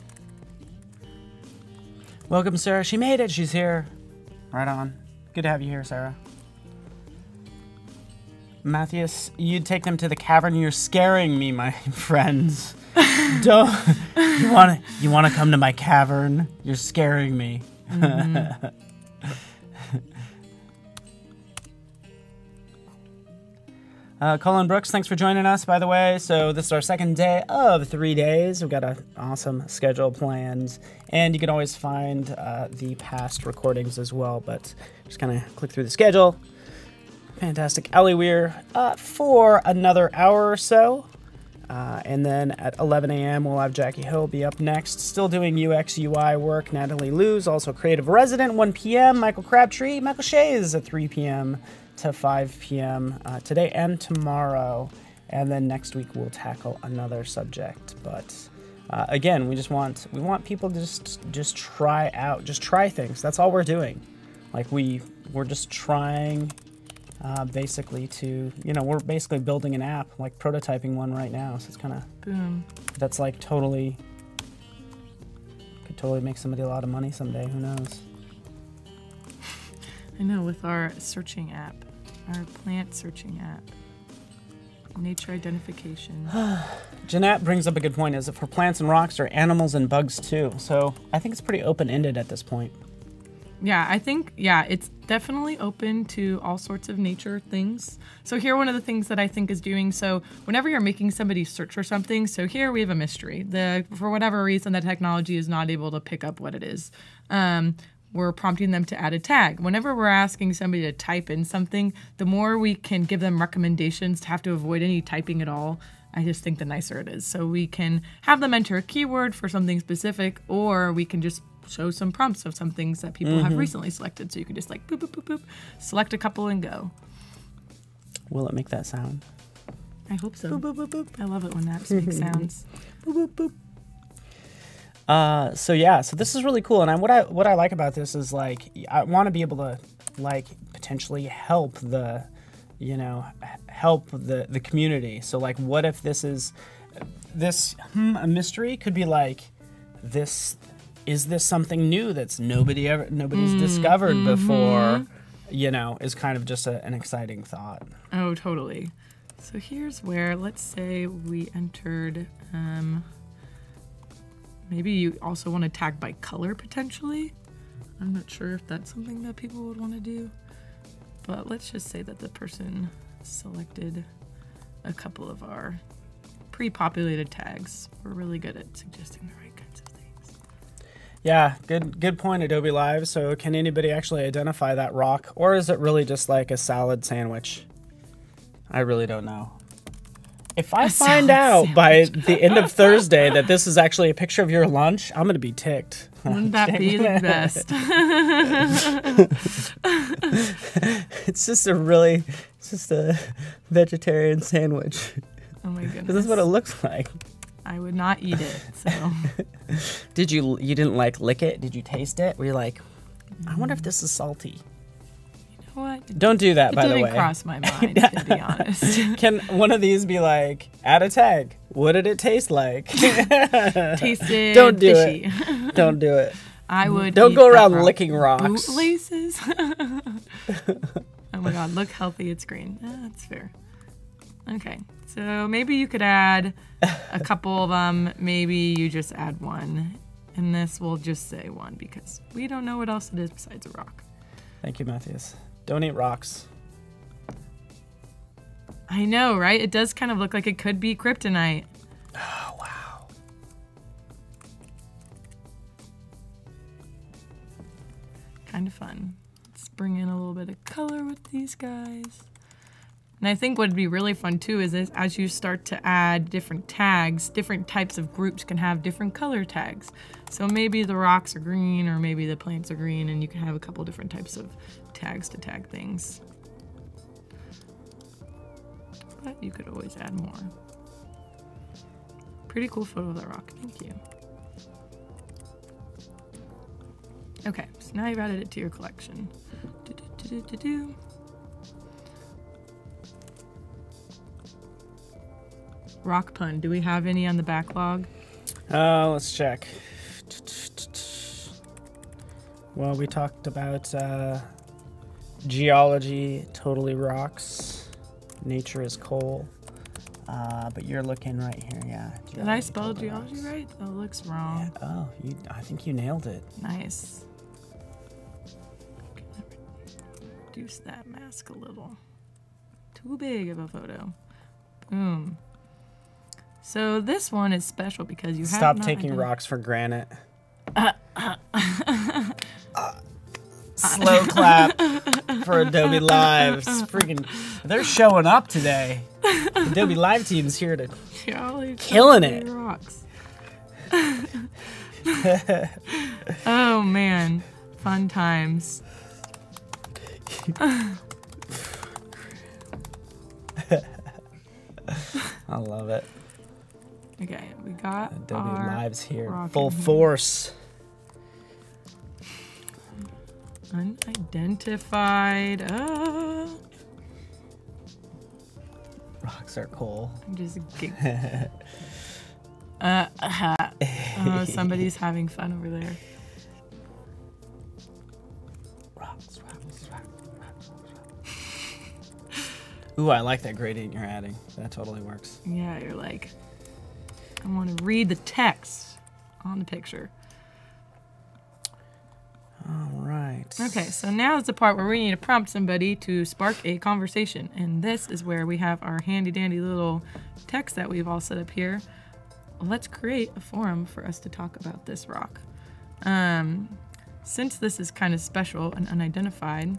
Welcome, Sarah. She made it. She's here. Right on. Good to have you here, Sarah. Matthias, you'd take them to the cavern. You're scaring me, my friends. Don't. You want to come to my cavern? You're scaring me. Mm-hmm. Colin Brooks, thanks for joining us, by the way. So this is our second day of 3 days. We've got an awesome schedule planned, and you can always find the past recordings as well, but just kind of click through the schedule. Fantastic. Aly Weir for another hour or so, and then at 11 a.m. we'll have Jackie Hill be up next, still doing UX UI work. Natalie Liu's also creative resident, 1 p.m. Michael Crabtree, Michael Shays at 3 p.m. to 5 p.m. Today and tomorrow, and then next week we'll tackle another subject. But again, we want people to just try things. That's all we're doing. Like, we're just trying basically to, we're basically building an app, like prototyping one right now. So it's kind of boom. That's like could totally make somebody a lot of money someday. Who knows? I know, with our searching app, our plant searching app, nature identification. Jeanette brings up a good point, is that for plants and rocks are animals and bugs too. So I think it's pretty open-ended at this point. Yeah, I think, it's definitely open to all sorts of nature things. So here, one of the things that I think is doing, so whenever you're making somebody search for something, so here we have a mystery. For whatever reason, the technology is not able to pick up what it is. We're prompting them to add a tag. Whenever we're asking somebody to type in something, the more we can give them recommendations to have to avoid any typing at all, I just think the nicer it is. So we can have them enter a keyword for something specific, or we can just show some prompts of some things that people have recently selected. So you can just like boop, boop, boop, boop, select a couple and go. Will it make that sound? I hope so. Boop, boop, boop, boop. I love it when apps make sounds. Boop, boop, boop. So yeah, so this is really cool. And what I like about this is like, I want to be able to like potentially help the, you know, help the community. So like, what if this is, a mystery could be like, is this something new that's nobody's discovered before, you know, is kind of just an exciting thought. Oh, totally. So here's where, let's say we entered, maybe you also want to tag by color potentially. I'm not sure if that's something that people would want to do, but let's just say that the person selected a couple of our pre-populated tags. We're really good at suggesting the right kinds of things. Yeah, good point, Adobe Live. So can anybody actually identify that rock, or is it really just like a salad sandwich? I really don't know. If I find out by the end of Thursday that this is actually a picture of your lunch, I'm going to be ticked. Wouldn't that be the best? It's just a vegetarian sandwich. Oh my goodness. This is what it looks like. I would not eat it, so. You didn't like lick it? Did you taste it? Were you like, I wonder if this is salty? You know what? Don't do that, by the way. It didn't cross my mind, to be honest. Can one of these be like, add a tag? What did it taste like? Tasted Don't do fishy. it. Don't do it. I would. Don't eat go that around rock. licking rocks. Bootlaces. Oh my god, look healthy, it's green. That's fair. Okay, so maybe you could add a couple of them. Maybe you just add one. And this will just say one because we don't know what else it is besides a rock. Thank you, Matthias. Don't eat rocks. I know, right? It does kind of look like it could be kryptonite. Oh, wow. Kind of fun. Let's bring in a little bit of color with these guys. And I think what would be really fun too is as you start to add different tags, different types of groups can have different color tags. So maybe the rocks are green or maybe the plants are green, and you can have a couple different types of tags to tag things. But you could always add more. Pretty cool photo of that rock, thank you. Okay, so now you've added it to your collection. Rock pun, do we have any on the backlog? Let's check. Well, we talked about geology totally rocks. Nature is coal. But you're looking right here, yeah. Did I spell geology right? That looks wrong. Yeah. Oh, I think you nailed it. Nice. Reduce that mask a little. Too big of a photo. Boom. So this one is special because you have Stop taking rocks for granted. Slow clap for Adobe Live. It's freaking, they're showing up today. Adobe Live team's here to killing it. Rocks. Oh man, fun times. I love it. Okay, we got Adobe Live's here, here. full force. Unidentified. Rocks are cool. I'm just oh, somebody's having fun over there. Rocks. Ooh, I like that gradient you're adding. That totally works. Yeah, you're like, I want to read the text on the picture. All right. Okay, so now is the part where we need to prompt somebody to spark a conversation. And this is where we have our handy dandy little text that we've all set up here. Let's create a forum for us to talk about this rock. Since this is kind of special and unidentified,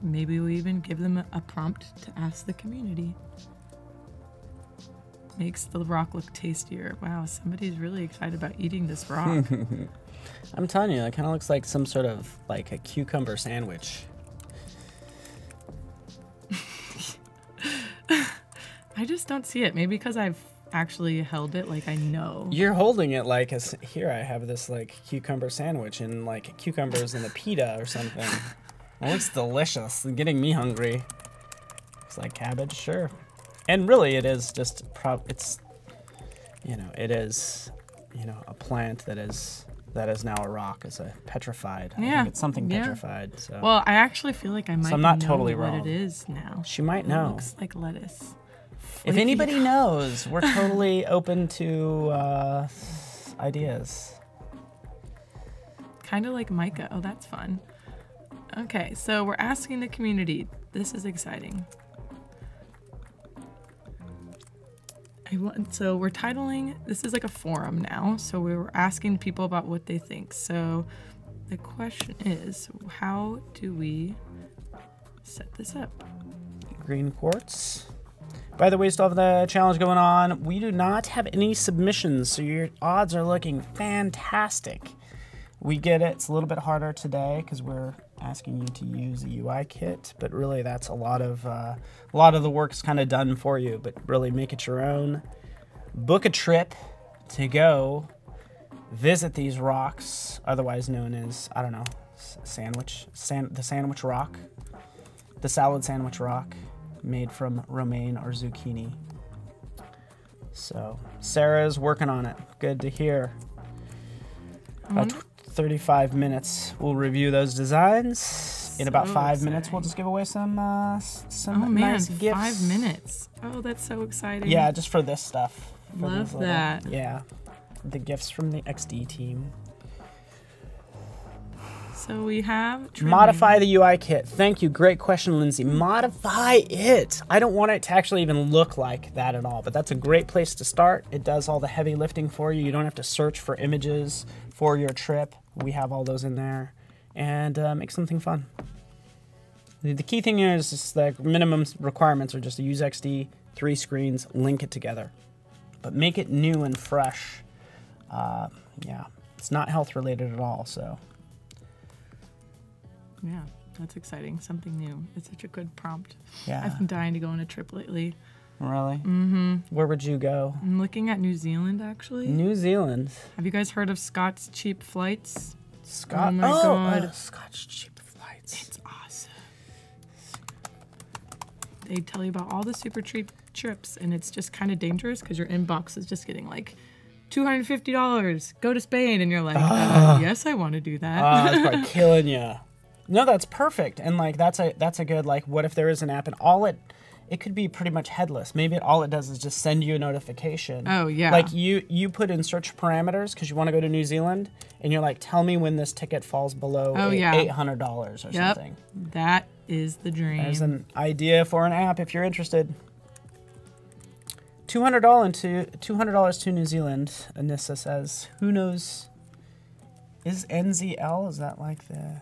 maybe we even give them a prompt to ask the community. makes the rock look tastier. Wow, somebody's really excited about eating this rock. I'm telling you, it kind of looks like some sort of like a cucumber sandwich. I just don't see it. Maybe because I've actually held it, like I know. You're holding it like here I have this like cucumber sandwich and like cucumbers in a pita or something. It looks delicious and getting me hungry. It's like cabbage, sure. And really it is just it's it is a plant that is now a rock. It's a petrified. I think it's something petrified. So. Well, I actually feel like I might I'm not know totally what wrong. it is now. She might know. It looks like lettuce. If anybody knows, we're totally open to ideas. Kind of like mica. Oh, that's fun. Okay, so we're asking the community. This is exciting. So we're titling, this is like a forum now, so we were asking people about what they think. So the question is, how do we set this up? Green quartz. By the way, we still have the challenge going on. We do not have any submissions, so your odds are looking fantastic. We get it. It's a little bit harder today because we're asking you to use a UI kit, but really that's a lot of the work's kind of done for you. But really make it your own. Book a trip to go visit these rocks, otherwise known as the sandwich rock, the salad sandwich rock, made from romaine or zucchini. So Sarah's working on it. Good to hear. About 35 minutes. We'll review those designs. In about 5 minutes, we'll just give away some nice gifts. 5 minutes. Oh, that's so exciting. Yeah, just for this stuff. Love that. Yeah, the gifts from the XD team. So we have modify the UI kit. Thank you. Great question, Lindsay. Modify it. I don't want it to actually even look like that at all, but that's a great place to start. It does all the heavy lifting for you. You don't have to search for images for your trip. We have all those in there, and make something fun. The key thing here is just the minimum requirements are just to use XD, 3 screens, link it together, but make it new and fresh. Yeah, it's not health related at all, so. Yeah, that's exciting. Something new. It's such a good prompt. Yeah. I've been dying to go on a trip lately. Really? Mm-hmm. Where would you go? I'm looking at New Zealand, actually. New Zealand. Have you guys heard of Scott's Cheap Flights? Oh my God. Scott's Cheap Flights. It's awesome. They tell you about all the super cheap trips, and it's just kind of dangerous because your inbox is just getting like $250. Go to Spain, and you're like, yes, I want to do that. That's probably killing you. No, that's perfect. And like that's a good like what if there is an app and all it could be pretty much headless. Maybe all it does is just send you a notification. Oh yeah. Like you put in search parameters because you want to go to New Zealand and you're like, tell me when this ticket falls below $800 or something. That is the dream. There's an idea for an app if you're interested. $200 to New Zealand. Anissa says, who knows? Is NZL? Is that like the?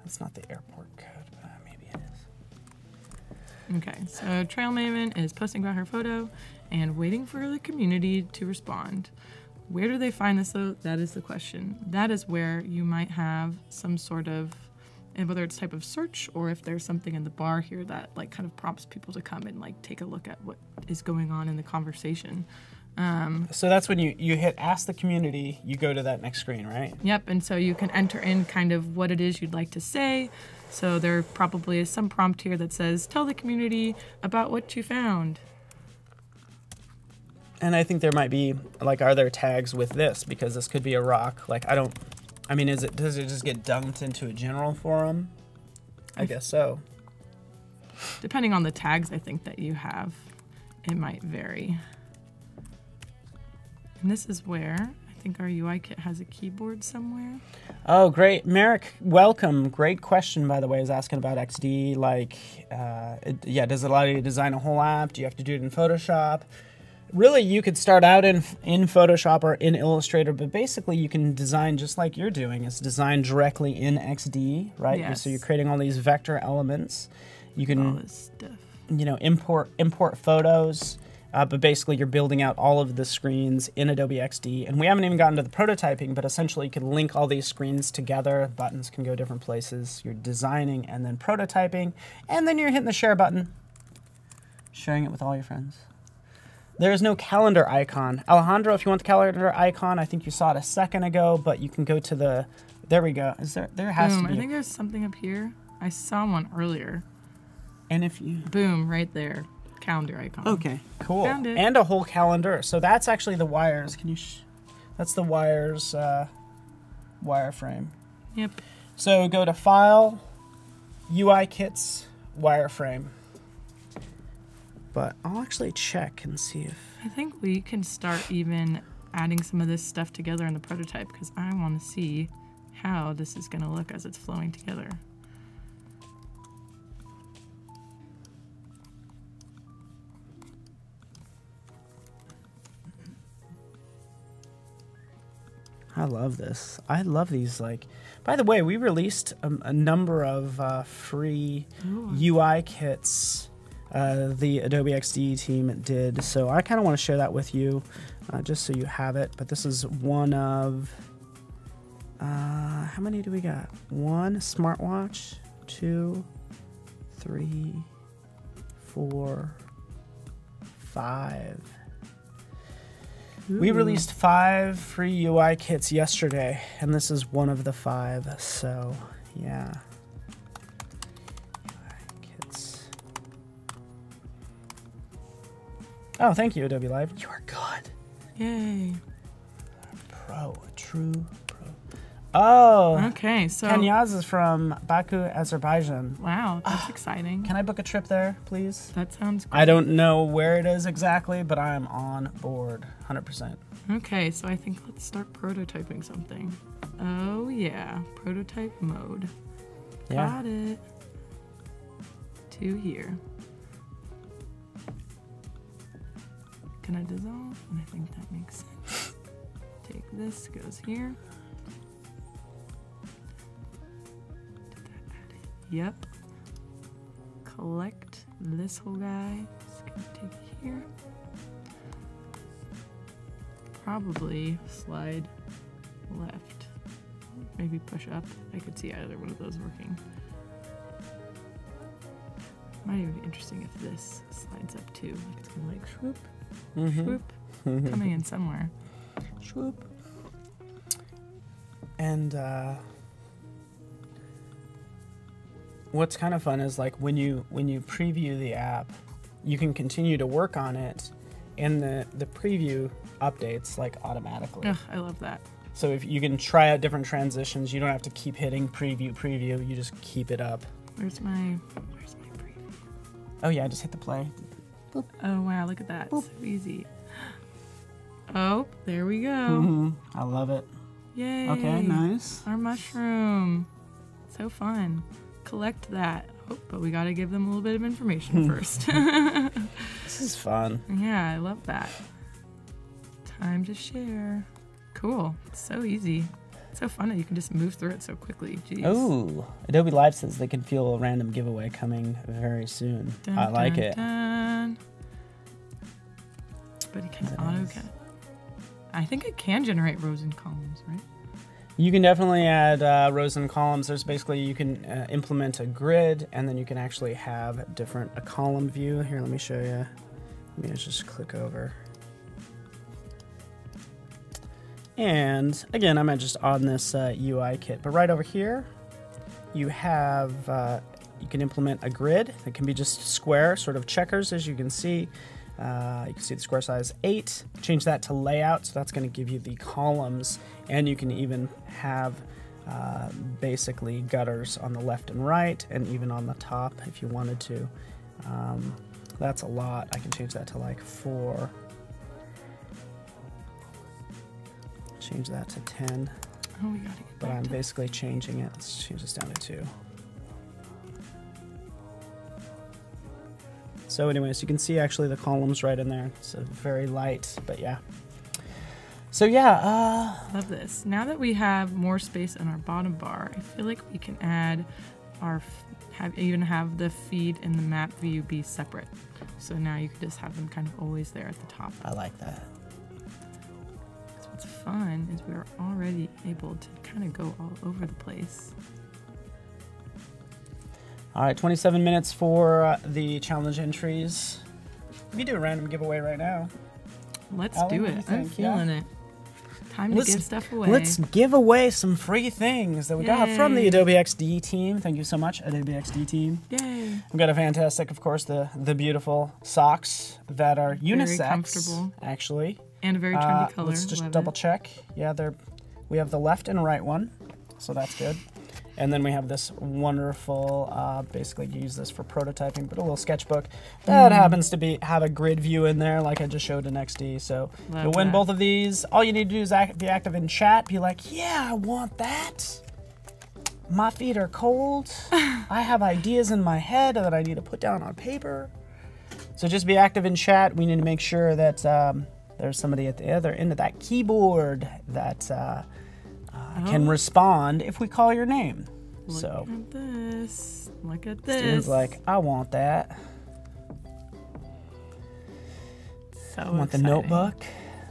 That's not the airport code, but maybe it is. Okay, so Trail Maven is posting about her photo and waiting for the community to respond. Where do they find this, though? That is the question. That is where you might have some sort of, and whether it's type of search or if there's something in the bar here that like kind of prompts people to come and like take a look at what is going on in the conversation. So that's when you hit ask the community, you go to that next screen, right? Yep, and so you can enter in kind of what it is you'd like to say. So there probably is some prompt here that says, tell the community about what you found. And I think there might be, like, are there tags with this? Because this could be a rock. Like, does it just get dumped into a general forum? I guess so. Depending on the tags I think that you have, it might vary. And this is where I think our UI kit has a keyboard somewhere. Oh, great. Merrick, welcome. Great question, by the way, is asking about XD. Like, does it allow you to design a whole app? Do you have to do it in Photoshop? Really, you could start out in Photoshop or in Illustrator, but basically you can design just like you're doing. It's designed directly in XD, right? Yes. So you're creating all these vector elements. You can, all this stuff. import photos. But basically, you're building out all of the screens in Adobe XD. And we haven't even gotten to the prototyping, but essentially you can link all these screens together. Buttons can go different places. You're designing and then prototyping. And then you're hitting the share button, sharing it with all your friends. There is no calendar icon. Alejandro, if you want the calendar icon, I think you saw it a second ago, but you can go to the, there we go. Is there has to be. I think there's something up here. I saw one earlier. And if you. Boom, right there. Calendar icon. Okay, cool. Found it. And a whole calendar. So that's actually the wires. Can you, that's the wires, wireframe. Yep. So go to File, UI Kits, Wireframe. But I'll actually check and see if... I think we can start even adding some of this stuff together in the prototype because I want to see how this is going to look as it's flowing together. I love this. I love these. Like, by the way, we released a number of free UI kits. The Adobe XD team did. So I kind of want to share that with you, just so you have it. But this is one of, how many do we got? 1 smartwatch, 2, 3, 4, 5. Ooh. We released 5 free UI kits yesterday, and this is one of the 5. So yeah. Oh, thank you, Adobe Live. You are good. Yay. Pro, a true pro. Oh. Okay, so... Kanyaz is from Baku, Azerbaijan. Wow, that's exciting. Can I book a trip there, please? That sounds great. I don't know where it is exactly, but I am on board, 100%. Okay, so I think let's start prototyping something. Oh, yeah. Prototype mode. Yeah. Got it. 2 here. Can I dissolve? And I think that makes sense. Take this, goes here. Did that add it? Yep. Collect this whole guy. Just gonna take it here. Probably slide left. Maybe push up. I could see either one of those working. Might even be interesting if this slides up too. Like it's gonna like swoop. Swoop. Coming in somewhere. Swoop. And what's kind of fun is like when you preview the app, you can continue to work on it, and the preview updates like automatically. Ugh, I love that. So if you can try out different transitions, you don't have to keep hitting preview. You just keep it up. Where's my preview? Oh yeah, just hit the play. Boop. Oh wow, look at that. Boop. So easy. Oh, there we go. I love it. Yay. Okay, nice. Our mushroom. So fun. Collect that. Oh, but we gotta give them a little bit of information first. This is fun. Yeah, I love that. Time to share. Cool. It's so easy. So fun that you can just move through it so quickly. Jeez. Oh, Adobe Live says they can feel a random giveaway coming very soon. Dun, I like it. Dun. But it can AutoCAD. I think it can generate rows and columns, right? You can definitely add rows and columns. There's basically, you can implement a grid, and then you can actually have a column view. Here, let me show you. Let me just click over. And again, I'm just on this UI kit, but right over here, you have, you can implement a grid. It can be just square, sort of checkers, as you can see. You can see the square size 8. Change that to layout, so that's going to give you the columns, and you can even have basically gutters on the left and right, and even on the top if you wanted to. That's a lot. I can change that to like 4. Change that to 10. Oh, we gotta get but I'm basically changing it. Let's change this down to 2. So anyways, you can see actually the columns right in there. It's very light, but yeah. So yeah. Love this. Now that we have more space in our bottom bar, I feel like we can add even have the feed and the map view be separate. So now you can just have them kind of always there at the top. I like that. So what's fun is we're already able to kind of go all over the place. All right, 27 minutes for the challenge entries. We do a random giveaway right now. Let's Aly, do what do it. you think? I'm feeling it. Time to give stuff away. Let's give away some free things that we got from the Adobe XD team. Thank you so much, Adobe XD team. Yay. We've got a fantastic, of course, the beautiful socks that are unisex. Very comfortable. Actually. And a very trendy color. Let's just double check. Yeah, we have the left and right one, so that's good. And then we have this wonderful, basically you use this for prototyping, but a little sketchbook that happens to have a grid view in there like I just showed in XD. So you'll win both of these. All you need to do is be active in chat. Be like, yeah, I want that. My feet are cold. I have ideas in my head that I need to put down on paper. So just be active in chat. We need to make sure that there's somebody at the other end of that keyboard that can respond if we call your name. Look at this. Look at this. Steven's like, I want that. So I want the notebook.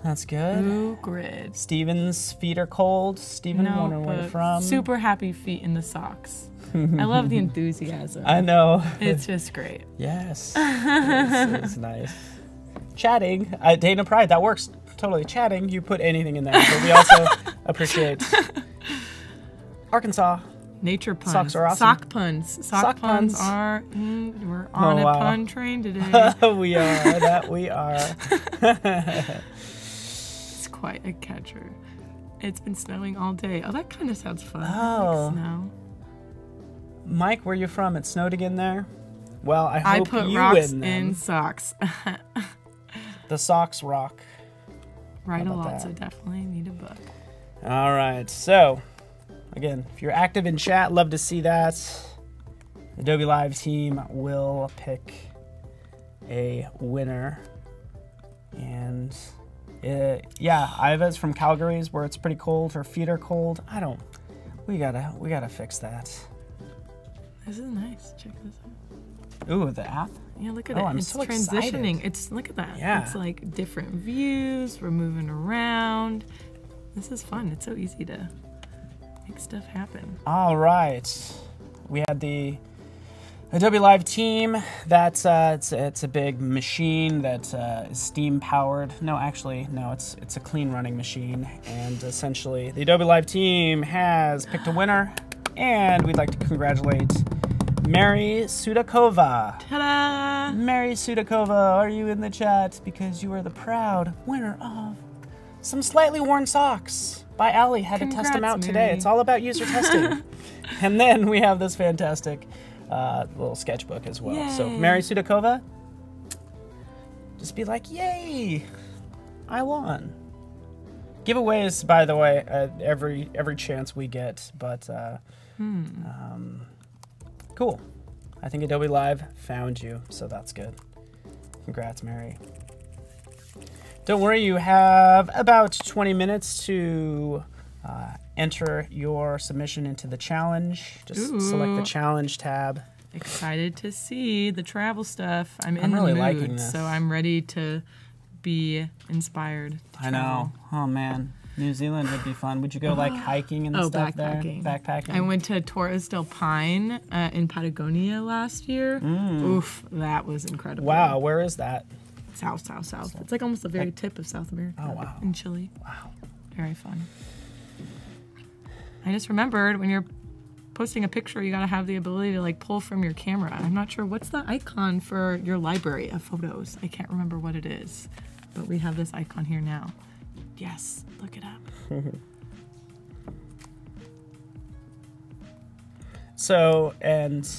That's good. Ooh, grid. Steven's feet are cold. Steven, wondering where you're from. Super happy feet in the socks. I love the enthusiasm. I know. It's just great. Yes. It's nice. Chatting. Dana Pride, that works. Totally. Chatting. You put anything in there. But we also appreciate Arkansas. Nature puns. Socks are awesome. Sock puns. Sock puns are, we're on a pun train today. We are. That we are. It's quite a catcher. It's been snowing all day. Oh, that kind of sounds fun. Oh. Like snow. Mike, where you from? It snowed again there? Well, I hope put you rocks win them. in socks. The socks rock. Write a lot, so definitely need a book. All right, so again, if you're active in chat, love to see that. The Adobe Live team will pick a winner. And yeah, Iva's from Calgary's where it's pretty cold. Her feet are cold. We gotta fix that. This is nice. Check this out. Ooh, the app? Yeah, look at it. I'm It's so transitioning. excited. Look at that. Yeah. It's like different views. We're moving around. This is fun. It's so easy to make stuff happen. All right. We had the Adobe Live team. That's it's a big machine that is steam powered. No, actually, no. It's a clean running machine. And essentially, the Adobe Live team has picked a winner, and we'd like to congratulate Mary Sudakova. Ta-da! Mary Sudakova, are you in the chat? Because you are the proud winner of some slightly worn socks by Aly. Had to test them out today. It's all about user testing. And then we have this fantastic little sketchbook as well. Yay. So Mary Sudakova, just be like, yay, I won. Giveaways, by the way, every chance we get, but cool. I think Adobe Live found you, so that's good. Congrats, Mary. Don't worry, you have about 20 minutes to enter your submission into the challenge. Just select the challenge tab. Excited to see the travel stuff. I'm in really the mood, liking this. so I'm ready to be inspired to I know. Oh, man. New Zealand would be fun. Would you go like hiking and stuff backpacking. there? Backpacking. I went to Torres del Paine in Patagonia last year. Oof, that was incredible. Wow, where is that? South. It's like almost the very tip of South America. Oh, wow. In Chile. Wow. Very fun. I just remembered when you're posting a picture, you gotta have the ability to like pull from your camera. I'm not sure what's the icon for your library of photos. I can't remember what it is, but we have this icon here now. Yes, look it up. So, and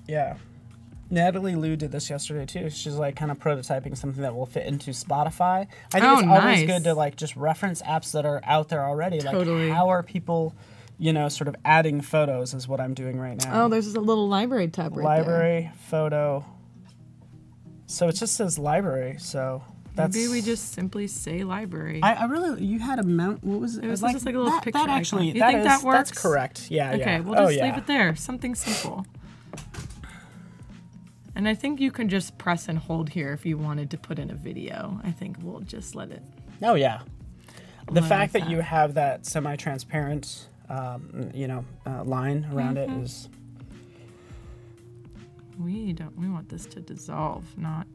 yeah, Natalie Liu did this yesterday too. She's like kind of prototyping something that will fit into Spotify. I think it's always good to like just reference apps that are out there already. Totally. Like how are people, sort of adding photos is what I'm doing right now. Oh, there's a little library tab right Library, photo. So it just says library, so that's... Maybe we just simply say library. I really, you had a mount, what was it? It was just like a little picture that actually, icon. You think that works? That's correct, yeah, Okay, yeah. we'll just leave it there. Something simple. And I think you can just press and hold here if you wanted to put in a video. I think we'll just let it. Oh, yeah. The fact like that you have that semi-transparent, line around it is... We want this to dissolve, not...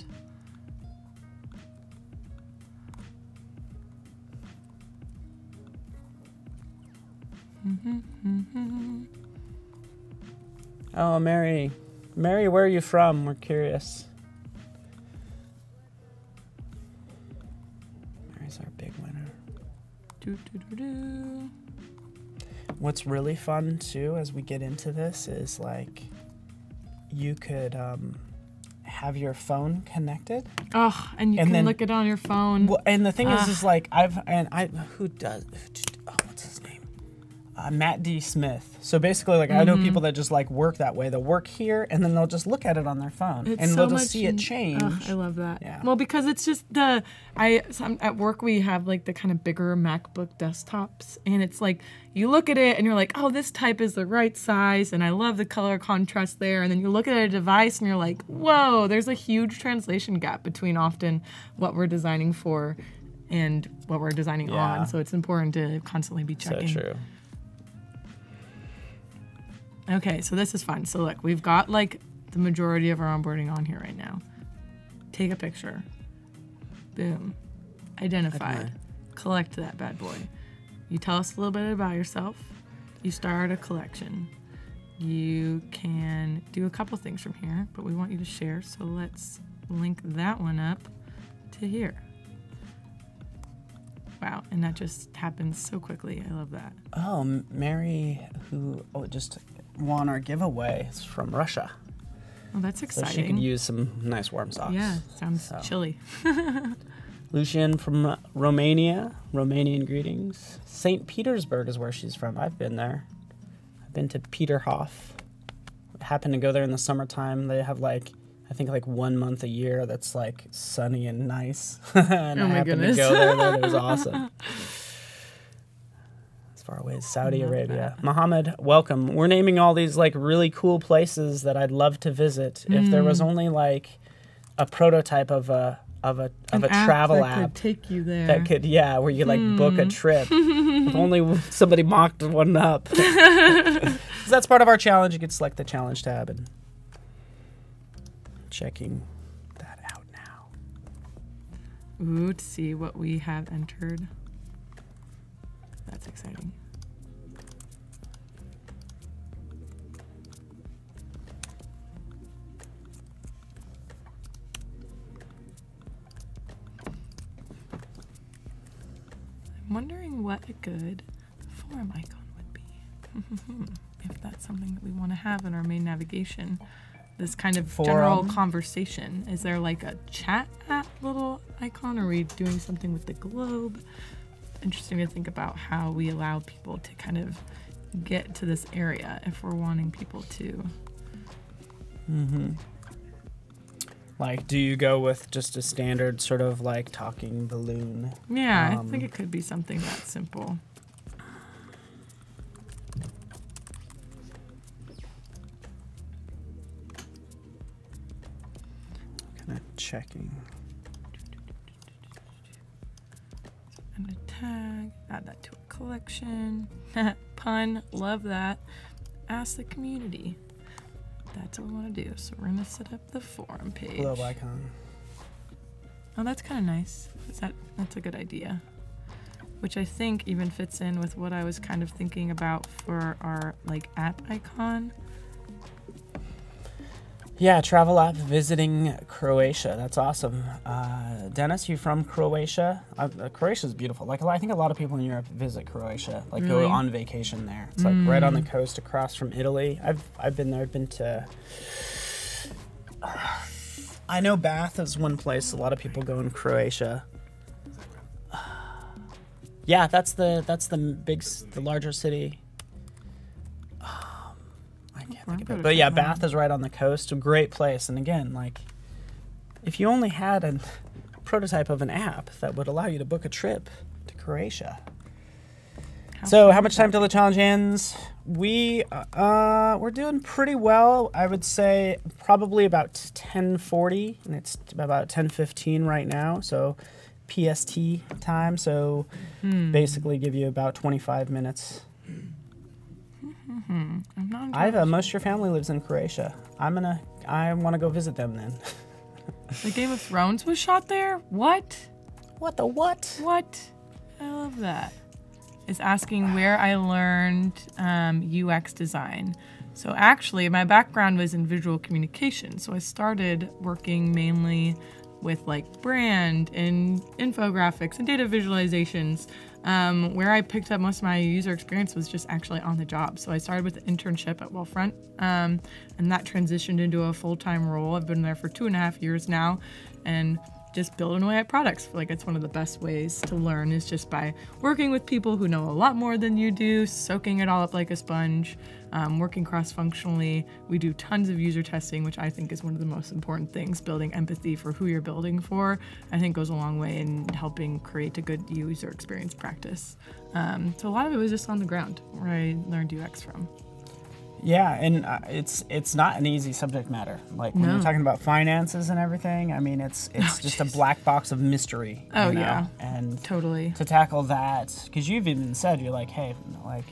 Oh, Mary. Mary, where are you from? We're curious. Mary's our big winner. What's really fun, too, as we get into this is, like, you could have your phone connected. Oh, and you can look it on your phone. Well, and the thing is like, who does... what's his name? Matt D. Smith. So basically, like, I know people that just like work that way. They'll work here and then they'll just look at it on their phone and they'll just see it change. I love that. Yeah. Well, because it's just at work we have like the kind of bigger MacBook desktops, and it's like you look at it and you're like, oh, this type is the right size, and I love the color contrast there. And then you look at a device and you're like, whoa, there's a huge translation gap between often what we're designing for and what we're designing on. So it's important to constantly be checking. So true. Okay, so this is fun. So look, we've got like the majority of our onboarding on here right now. Take a picture. Boom. Identified. Collect that bad boy. You tell us a little bit about yourself. You start a collection. You can do a couple things from here, but we want you to share. So let's link that one up to here. Wow, and that just happens so quickly. I love that. Oh, Mary, who just won our giveaway, is from Russia. Oh, that's exciting. So she could use some nice warm socks. Yeah, sounds chilly. Lucian from Romania, Romanian greetings. St. Petersburg is where she's from. I've been there. I've been to Peterhof. Happened to go there in the summertime. They have like, I think like 1 month a year that's like sunny and nice. And oh I my happened goodness. to go there. It was awesome. As far away as Saudi Arabia. That. Mohammed, welcome. We're naming all these like really cool places that I'd love to visit. If there was only like a prototype of a travel app could take you there. that could, where you like book a trip. If only somebody mocked one up. So that's part of our challenge. You could select the challenge tab and checking that out now. Ooh, to see what we have entered. That's exciting. I'm wondering what a good forum icon would be. If that's something that we want to have in our main navigation. This kind of general conversation. Is there like a chat app little icon? Are we doing something with the globe? Interesting to think about how we allow people to kind of get to this area if we're wanting people to. Like, do you go with just a standard sort of like talking balloon? Yeah, I think it could be something that simple. Kind of checking. And a tag, add that to a collection. Pun, love that. Ask the community. That's what we want to do. So we're gonna set up the forum page. Globe icon. Oh, that's kind of nice. That's a good idea. Which I think even fits in with what I was kind of thinking about for our like app icon. Yeah, travel app visiting Croatia. That's awesome. Dennis, you from Croatia? Croatia's beautiful. Like, I think a lot of people in Europe visit Croatia, like Really? go on vacation there. It's like right on the coast across from Italy. I've been there. I've been to. I know Bath is one place a lot of people go in Croatia. Yeah, that's the larger city. But yeah, Bath is right on the coast. A great place. And again, like, if you only had a prototype of an app that would allow you to book a trip to Croatia. So how much time till the challenge ends? We're doing pretty well. I would say probably about 10:40, and it's about 10:15 right now. So PST time. So basically give you about 25 minutes. I'm not. Most of your family lives in Croatia. I want to go visit them then. The Game of Thrones was shot there? What? What the what? What? I love that. It's asking where I learned UX design. So actually, my background was in visual communication. So I started working mainly with like brand and infographics and data visualizations. Where I picked up most of my user experience was just actually on the job. So I started with an internship at Wealthfront, and that transitioned into a full-time role. I've been there for 2.5 years now, and just building away at products. I feel like it's one of the best ways to learn is just by working with people who know a lot more than you do, soaking it all up like a sponge, working cross-functionally. We do tons of user testing, which I think is one of the most important things. Building empathy for who you're building for, I think goes a long way in helping create a good user experience practice. So a lot of it was just on the ground where I learned UX from. Yeah, and it's not an easy subject matter. Like when you're talking about finances and everything, I mean, it's just a black box of mystery. Oh, you know? yeah. And totally. to tackle that, because you've even said, you're like, hey, like,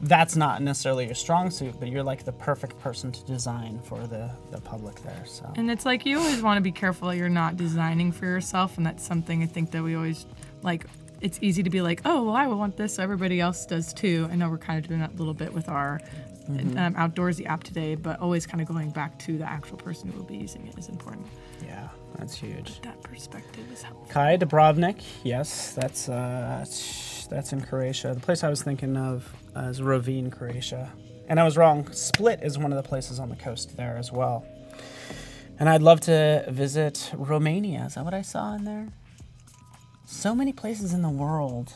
that's not necessarily your strong suit, but you're like the perfect person to design for the public there. So. And it's like you always want to be careful that you're not designing for yourself, and that's something I think that we always like. It's easy to be like, oh, well, I would want this, so everybody else does too. I know we're kind of doing that a little bit with our Outdoorsy app today, but always kind of going back to the actual person who will be using it is important. Yeah, that's huge. But that perspective is helpful. Kai Dubrovnik, yes, that's in Croatia. The place I was thinking of is Rovinj, Croatia. And I was wrong. Split is one of the places on the coast there as well. And I'd love to visit Romania. Is that what I saw in there? So many places in the world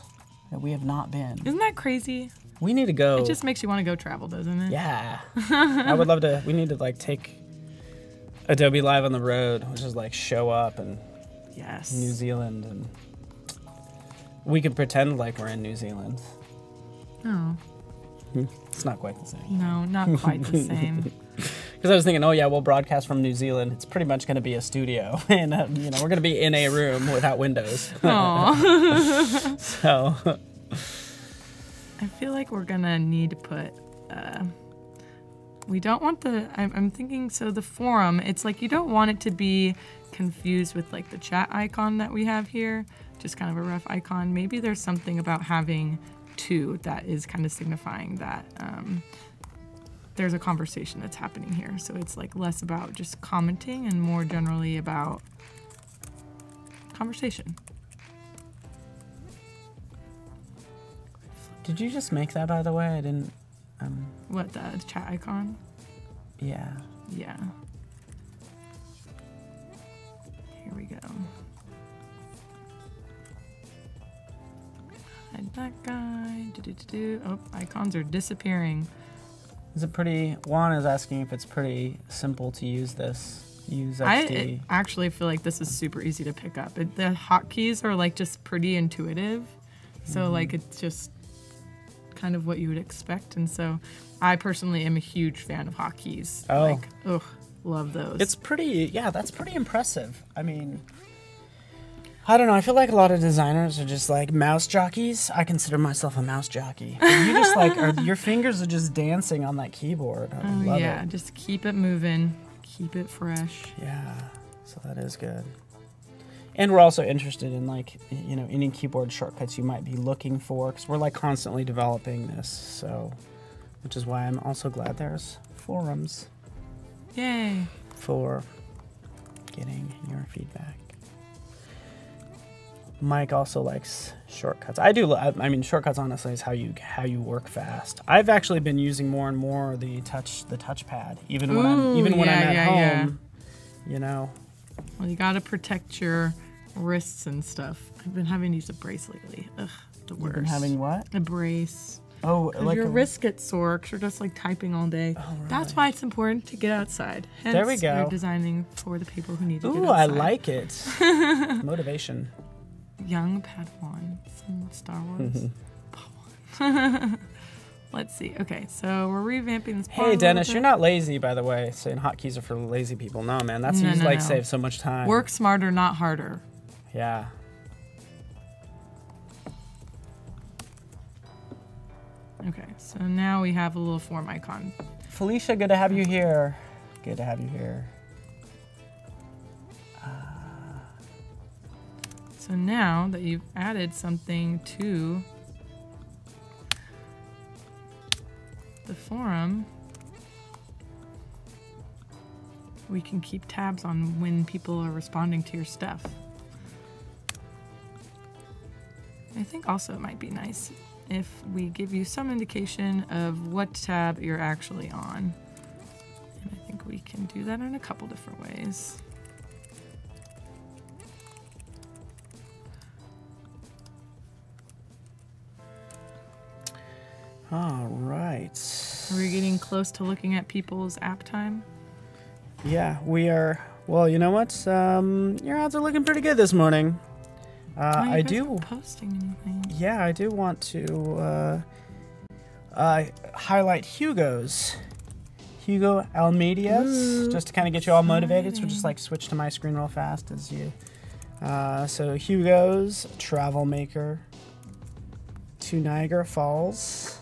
that we have not been. Isn't that crazy? We need to go. It just makes you want to go travel, doesn't it? Yeah. I would love to. We need to like take Adobe Live on the road, which is like show up and yes, New Zealand, and we could pretend like we're in New Zealand. Oh. It's not quite the same. No, not quite the same. Because I was thinking, oh yeah, we'll broadcast from New Zealand. It's pretty much going to be a studio, and we're going to be in a room without windows. Aww. So, I feel like we're gonna need to put. We don't want the. I'm thinking so. The forum. It's like you don't want it to be confused with like the chat icon that we have here. Just kind of a rough icon. Maybe there's something about having two that is kind of signifying that. There's a conversation that's happening here. So it's like less about just commenting and more generally about conversation. Did you just make that, by the way? I didn't. What, the chat icon? Yeah. Yeah. Here we go. Hide that guy. Oh, icons are disappearing. Is it pretty? Juan is asking if it's pretty simple to use this. Use XD. I actually feel like this is super easy to pick up. The hotkeys are like just pretty intuitive. So like it's just kind of what you would expect. And so I personally am a huge fan of hotkeys. Oh. Like, ugh, love those. It's pretty, yeah, that's pretty impressive. I mean, I don't know. I feel like a lot of designers are just like mouse jockeys. I consider myself a mouse jockey. But you just like, your fingers are just dancing on that keyboard. I love yeah, it. just keep it moving. Keep it fresh. Yeah, so that is good. And we're also interested in like, any keyboard shortcuts you might be looking for, because we're like constantly developing this. So, which is why I'm also glad there's forums. Yay. For getting your feedback. Mike also likes shortcuts. I do. I mean, shortcuts honestly is how you work fast. I've actually been using more and more the touchpad, even when I'm at home. Yeah. Well, you gotta protect your wrists and stuff. I've been having to use a brace lately. Ugh, the worst. You've been having what? A brace. Oh, like your wrists get sore because you're just like typing all day. Oh, really? That's why it's important to get outside. Hence, there we go. We're designing for the people who need to get outside. outside. I like it. Motivation. Young Padawans in Star Wars. Let's see. Okay, so we're revamping this. Hey, Dennis, you're not lazy, by the way. Saying hotkeys are for lazy people. No, man, that's no, like no. save so much time. Work smarter, not harder. Yeah. Okay, so now we have a little form icon. Felicia, good to have you here. Good to have you here. So now that you've added something to the forum, we can keep tabs on when people are responding to your stuff. I think also it might be nice if we give you some indication of what tab you're actually on. And I think we can do that in a couple different ways. All right. Are we getting close to looking at people's app time? Yeah, we are. Well, you know what? Your odds are looking pretty good this morning. I do. Posting anything? Yeah, I do want to highlight Hugo's. Hugo Almedias, just to kind of get you all motivated. So just like switch to my screen real fast as you. So Hugo's Travel Maker to Niagara Falls.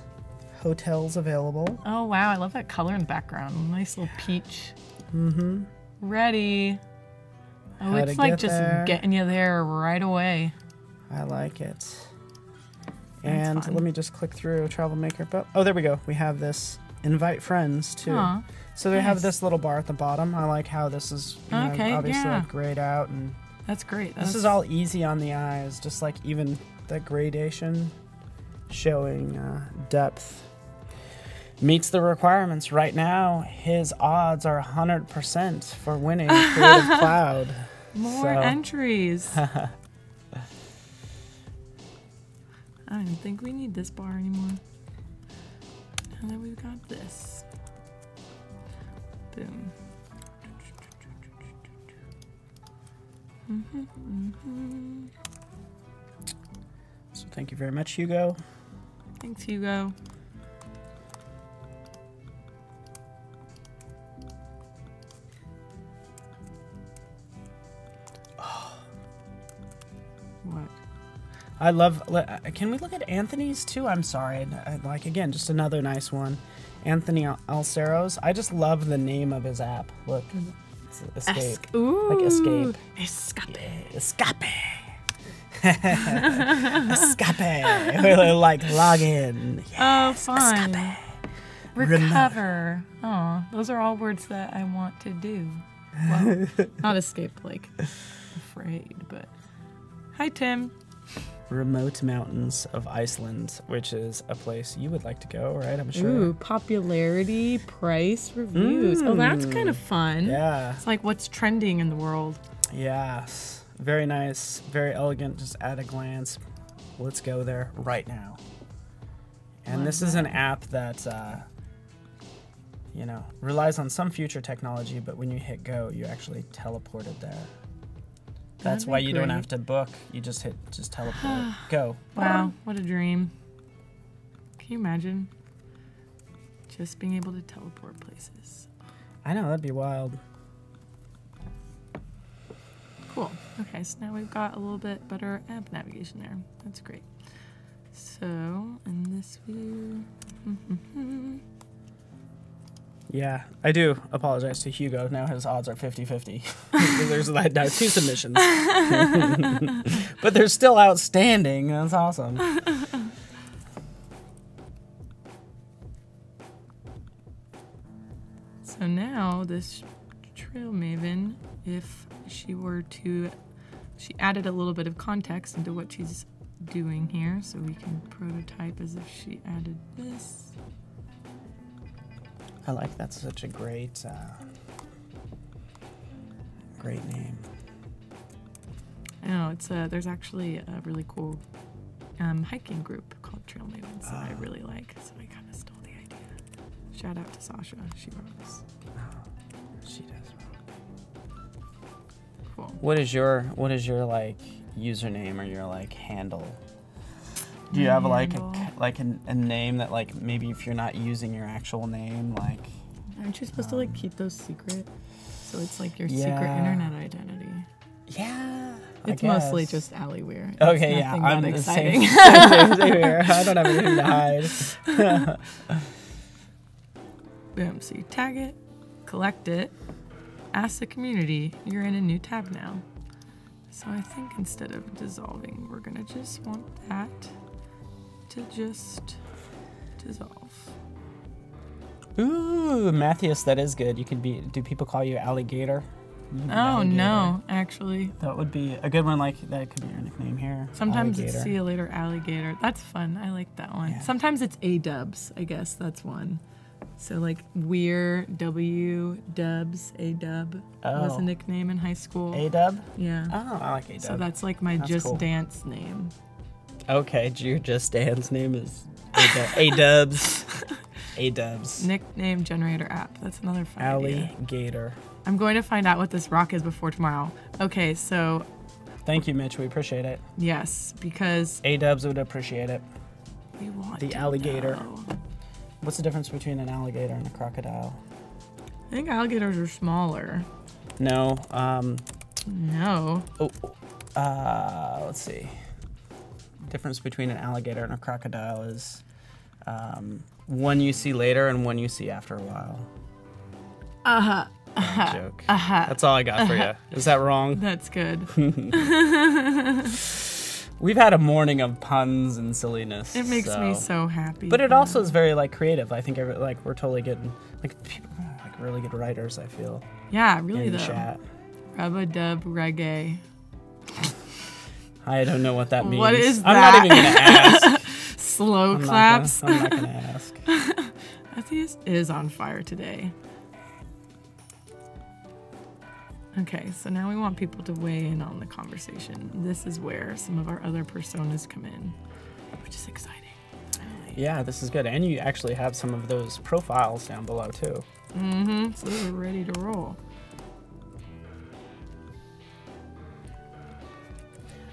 Hotels available. Oh wow, I love that color in the background. Nice little peach. Mm-hmm. Ready. Oh, How it's like just there. getting you there right away. I like it. And fun. let me just click through Travel Maker. Oh, there we go. We have this invite friends too. Aw, So they have nice. this little bar at the bottom. I like how this is Okay, obviously yeah. like grayed out, and That's great. this is all easy on the eyes. Just like even that gradation showing depth meets the requirements. Right now, his odds are 100% for winning Creative Cloud. more entries. I don't even think we need this bar anymore. Now that we've got this. Boom. So thank you very much, Hugo. Thanks, Hugo. What? I love. Can we look at Anthony's too? I'm sorry. Like again, just another nice one. Anthony Alceros. I just love the name of his app. Look, it's Escape. Ooh, Like Escape. Escape. Escape. Escape. Really like log in. Oh, fun. Escape. Recover. Oh, those are all words that I want to do. Well, not escape, like afraid, but. Hi, Tim. Remote mountains of Iceland, which is a place you would like to go, right? I'm sure. Ooh, popularity, price, reviews. Oh, that's kind of fun. Yeah. It's like what's trending in the world. Yes. Very nice. Very elegant. Just at a glance. Let's go there right now. And this is an app that, relies on some future technology, but when you hit go, you actually teleported there. That's why you don't have to book. You just teleport. Go. Wow, what a dream. Can you imagine? Just being able to teleport places. I know, that'd be wild. Cool. Okay, so now we've got a little bit better app navigation there. That's great. So, in this view... Yeah, I do apologize to Hugo. Now his odds are 50-50. There's now 2 submissions. But they're still outstanding. That's awesome. So now this Trail Maven, if she were to... She added a little bit of context into what she's doing here, so we can prototype as if she added this. I like that's such a great name. I know, it's there's actually a really cool hiking group called Trail Mavens that I really like, so I kind of stole the idea. Shout out to Sasha, she rocks. She does. Cool. What is your like username or your like handle? Do you have like like a name that like maybe if you're not using your actual name, like. Aren't you supposed to like keep those secret? So it's like your secret internet identity. Yeah. It's mostly just Aly Weir. Okay, yeah. I'm exciting. Same here. I don't have anything to hide. Boom. So you tag it, collect it, ask the community. You're in a new tab now. So I think instead of dissolving, we're going to just want that to just dissolve. Ooh, Matthias, that is good. You could be. Do people call you Alligator? Oh, no, actually. That would be a good one. Like, that could be your nickname here. Sometimes Alligator. it's see you later, Alligator. That's fun. I like that one. Yeah. Sometimes it's A-dubs. I guess that's one. So, like, Weir, W, Dubs, A-dub was a nickname in high school. A-dub? Yeah. Oh, I like A-dub. So that's like my Just Dance name. Okay, your Just Dance name is A-dubs. A-dubs. Nickname generator app. That's another fun idea. Alligator. I'm going to find out what this rock is before tomorrow. Okay, so... Thank you, Mitch. We appreciate it. Yes, because... A-dubs would appreciate it. We want the to alligator. know. What's the difference between an alligator and a crocodile? I think alligators are smaller. No. No. Let's see. Difference between an alligator and a crocodile is one you see later and one you see after a while. Joke. That's all I got for you. Is that wrong? That's good. We've had a morning of puns and silliness. It makes me so happy. But it also is very like creative. I think like we're totally getting like people, like really good writers. I feel. Yeah, really in though. Chat. Rub-a-dub reggae. I don't know what that means. What is I'm that? not even gonna ask. Slow claps. I'm not gonna ask. Matthias is on fire today. Okay, so now we want people to weigh in on the conversation. This is where some of our other personas come in, which is exciting. Finally. Yeah, this is good. And you actually have some of those profiles down below too. Mm-hmm, so we're ready to roll.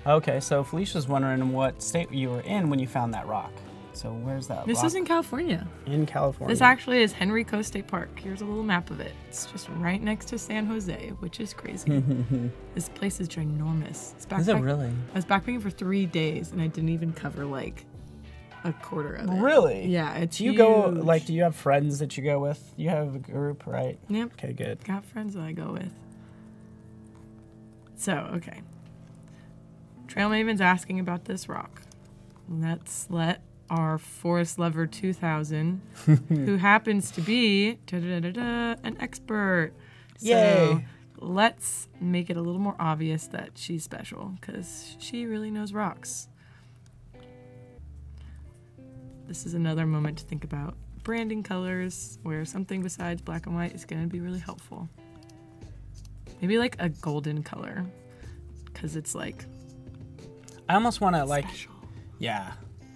Okay, so Felicia's wondering what state you were in when you found that rock. So where's that This rock? is in California. In California. This actually is Henrico State Park. Here's a little map of it. It's just right next to San Jose, which is crazy. This place is ginormous. Is it really? I was backpacking for 3 days and I didn't even cover like a quarter of it. Really? Yeah, it's Do you huge. go, like, do you have friends that you go with? You have a group, right? Yep. Okay, good. Got friends that I go with. So, okay. Trail Maven's asking about this rock. Let's let our Forest Lover 2000, who happens to be an expert. Yay. So let's make it a little more obvious that she's special because she really knows rocks. This is another moment to think about branding colors where something besides black and white is going to be really helpful. Maybe like a golden color because it's like I almost want to like, special. yeah.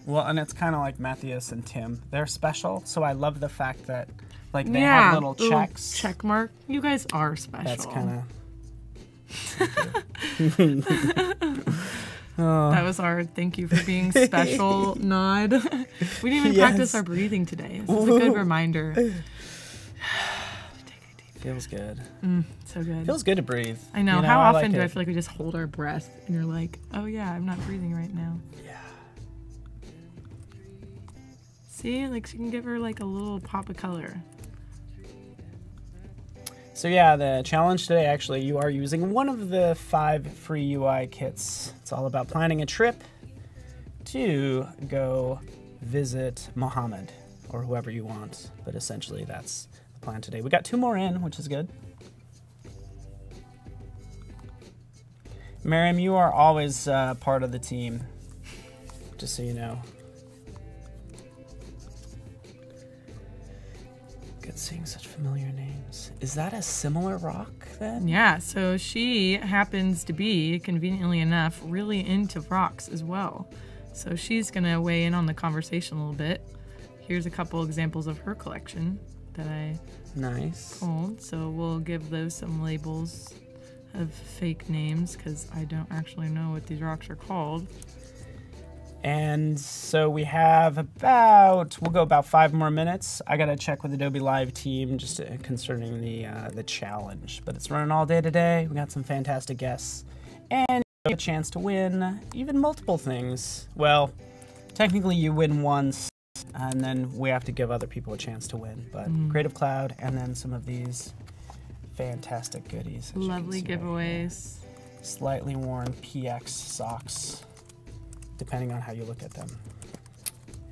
Well, and it's kind of like Matthias and Tim. They're special, so I love the fact that like they have little checks. Check mark. You guys are special. That's kind of. That was our thank you for being special nod. We didn't even practice our breathing today. This is a good reminder. Feels good. So good. Feels good to breathe. I know. You How often like do I it. feel like we just hold our breath and you're like, oh yeah, I'm not breathing right now. Yeah. See, like she can give her like a little pop of color. So yeah, the challenge today, actually, you are using one of the 5 free UI kits. It's all about planning a trip to go visit Muhammad or whoever you want. But essentially, that's the plan today. We got 2 more in, which is good. Miriam, you are always part of the team, just so you know. Good seeing such familiar names. Is that a similar rock then? Yeah, so she happens to be, conveniently enough, really into rocks as well. So she's going to weigh in on the conversation a little bit. Here's a couple examples of her collection that I pulled. So we'll give those some labels of fake names because I don't actually know what these rocks are called. And so we have we'll go about 5 more minutes. I gotta check with Adobe Live team just concerning the challenge. But it's running all day today. We got some fantastic guests. And you get a chance to win even multiple things. Well, technically you win once, and then we have to give other people a chance to win. But Creative Cloud, and then some of these fantastic goodies. Lovely giveaways. Right, slightly worn PX socks, depending on how you look at them.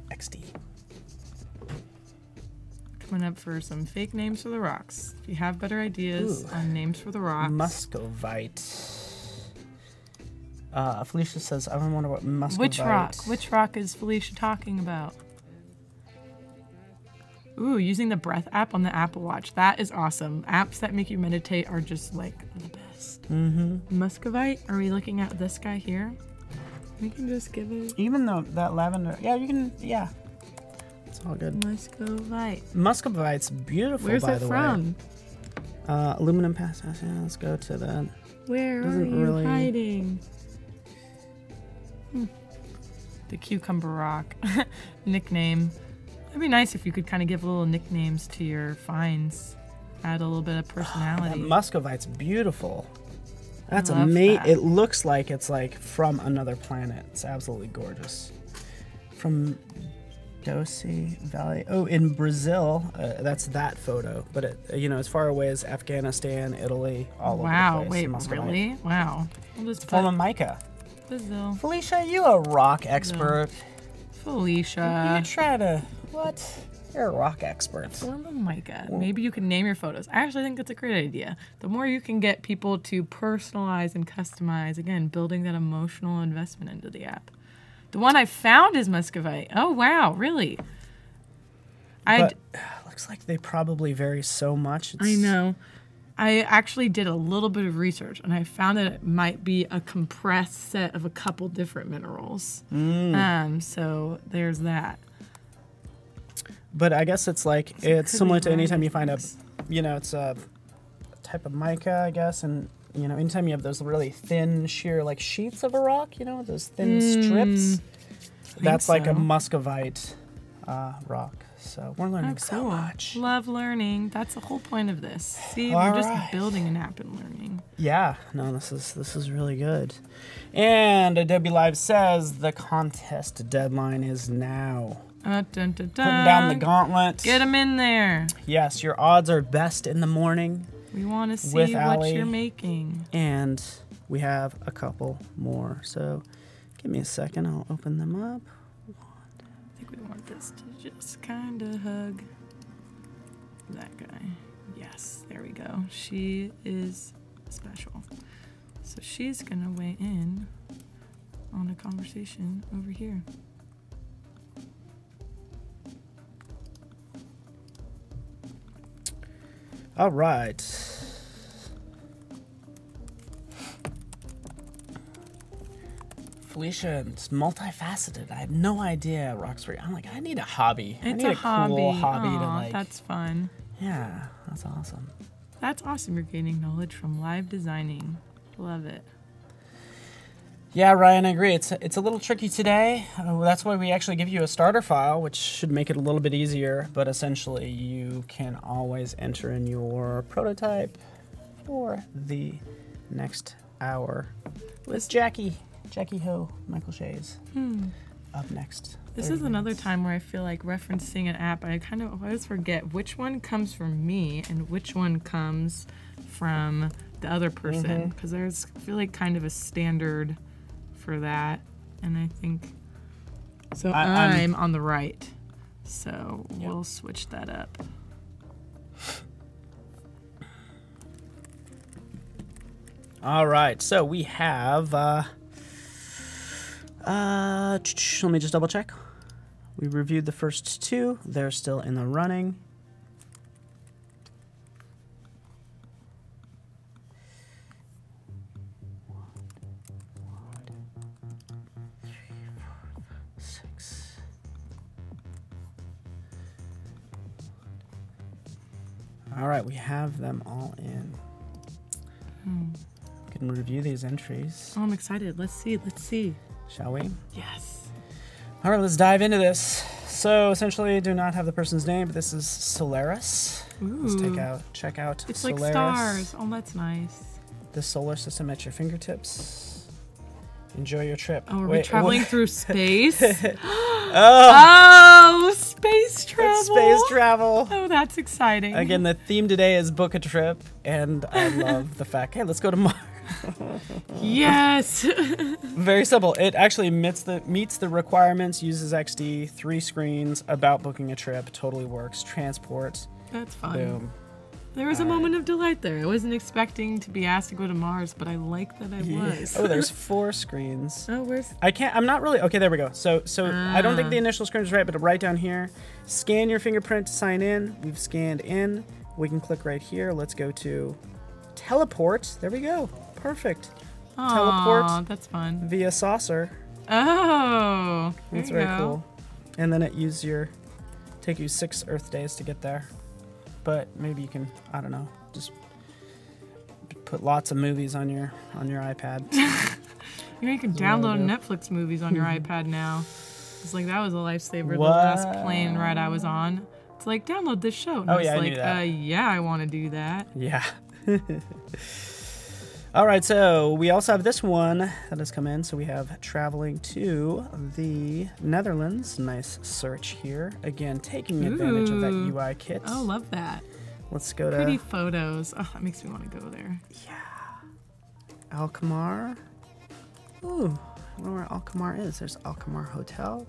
XD. Coming up for some fake names for the rocks. If you have better ideas on names for the rocks. Muscovite. Felicia says, I wonder what Muscovite. Which rock? Which rock is Felicia talking about? Ooh, using the breath app on the Apple Watch. That is awesome. Apps that make you meditate are just like the best. Muscovite? Are we looking at this guy here? We can just give it. Even though that lavender, yeah, you can, yeah. It's all good. Muscovite. Muscovite's beautiful, Where's by the it from? way. Aluminum pass. Yeah, let's go to that. Where are you hiding? The cucumber rock. Nickname. It'd be nice if you could kind of give little nicknames to your finds. Add a little bit of personality. That Muscovite's beautiful. That's love amazing. that. It looks like it's like from another planet. It's absolutely gorgeous. From Doce Valley. Oh, in Brazil. That's that photo. But it, as far away as Afghanistan, Italy, all over the place. Wow, wait, Muscovite. really? Wow. We'll just Form of mica. Brazil. Felicia, you a rock expert. Felicia. You try to, what? You're a rock expert. Form of mica. Maybe you can name your photos. I actually think that's a great idea. The more you can get people to personalize and customize, again, building that emotional investment into the app. The one I found is Muscovite. Oh, wow, really? Looks like they probably vary so much. I know. I actually did a little bit of research, and I found that it might be a compressed set of a couple different minerals. So there's that. But I guess it's like, it's similar to anytime you find it's a type of mica, I guess, and, anytime you have those really thin, sheer, like, sheets of a rock, those thin strips, that's like a Muscovite rock. So we're learning so much. Love learning. That's the whole point of this. See, we're just building an app and learning. Yeah, no, this is really good. And Adobe Live says the contest deadline is now. Putting Putting down the gauntlet. Get them in there. Yes, your odds are best in the morning. We want to see with what Aly, you're making. And we have a couple more. So give me a second. I'll open them up. I think we want this to just kind of hug that guy. Yes, there we go. She is special. So she's going to weigh in on a conversation over here. All right. Felicia, it's multifaceted. I had no idea Roxbury. I'm like, I need a hobby. I need a cool hobby to like. That's fun. Yeah, that's awesome. That's awesome. You're gaining knowledge from live designing. Love it. Yeah, Ryan, I agree. It's a little tricky today. That's why we actually give you a starter file, which should make it a little bit easier. But essentially, you can always enter in your prototype for the next hour with Jackie Ho, Michael Shays. Up next. This is another time where I feel like referencing an app, I always forget which one comes from me and which one comes from the other person. Because there's, I feel like, kind of a standard for that. And I think, so I'm on the right. So we'll switch that up. All right, so we have, let me just double check. We reviewed the first two. They're still in the running. All right, we have them all in. We can review these entries. Oh, I'm excited. Let's see. Shall we? Yes. All right, let's dive into this. So essentially, I do not have the person's name, but this is Solaris. Ooh. Let's check out It's Solaris. like stars. Oh, that's nice. The solar system at your fingertips. Enjoy your trip. Oh, are we traveling through space? Oh, space travel. it's space travel. Oh, that's exciting. Again, the theme today is book a trip, and I love the fact, hey, let's go to Mars. Yes. Very simple. It actually meets the requirements, uses XD, 3 screens, about booking a trip, totally works, transport, That's fun. boom. There was a moment of delight there. I wasn't expecting to be asked to go to Mars, but I like that I was. Oh, there's 4 screens. Oh, where's... I'm not really, okay, there we go. So I don't think the initial screen is right, but right down here, scan your fingerprint to sign in. We've scanned in. We can click right here. Let's go to teleport. There we go. Perfect. Aww, Teleport that's fun. via saucer. Oh, That's very cool. And then take you 6 Earth days to get there. But maybe you can, I don't know, just put lots of movies on your iPad. You know, you can download Netflix movies on your iPad now. It's like, that was a lifesaver. The last plane ride I was on. It's like, download this show. And I was I like, knew that. Yeah, I want to do that. Yeah. All right, so we also have this one that has come in. So we have traveling to the Netherlands. Nice search here. Again, taking advantage of that UI kit. Oh, love that. Let's go to Pretty photos. Oh, that makes me want to go there. Yeah. Alkmaar. Ooh, I wonder where Alkmaar is. There's Alkmaar Hotel.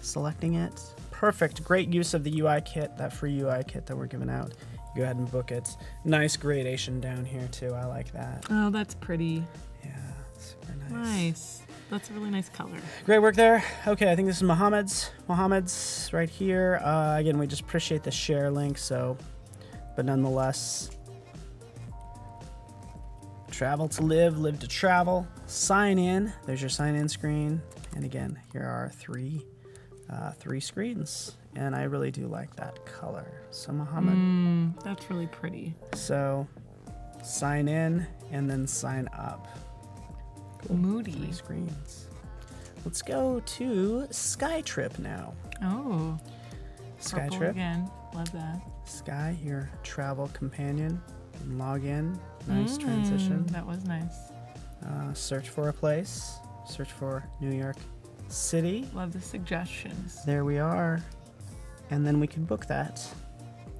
Selecting it. Perfect. Great use of the UI kit, that free UI kit that we're giving out. Go ahead and book it. Nice gradation down here too. I like that. Oh, that's pretty. Yeah, super nice. Nice. That's a really nice color. Great work there. Okay, I think this is Mohammed's. Mohammed's right here. Again, we just appreciate the share link. So, but nonetheless, travel to live, live to travel. Sign in. There's your sign in screen. And again, here are 3 screens. And I really do like that color. So Mohammed. That's really pretty. So sign in and then sign up. Cool. Moody. 3 screens. Let's go to Skytrip now. Oh. Skytrip. Again. Love that. Sky, your travel companion. Log in. Nice transition. That was nice. Search for a place. Search for New York City. Love the suggestions. There we are. And then we can book that.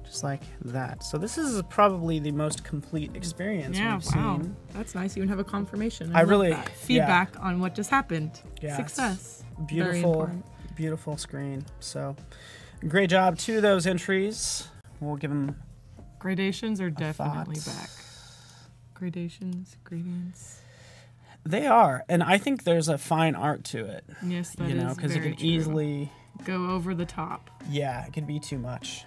Just like that. So this is probably the most complete experience we've seen. That's nice. You even have a confirmation. I really love that. Feedback on what just happened. Yeah, Success. Beautiful, beautiful screen. So great job to those entries. We'll give them gradations are definitely back. Gradations, gradients. They are, and I think there's a fine art to it. Yes, that is because it very can easily go over the top. Yeah, it can be too much.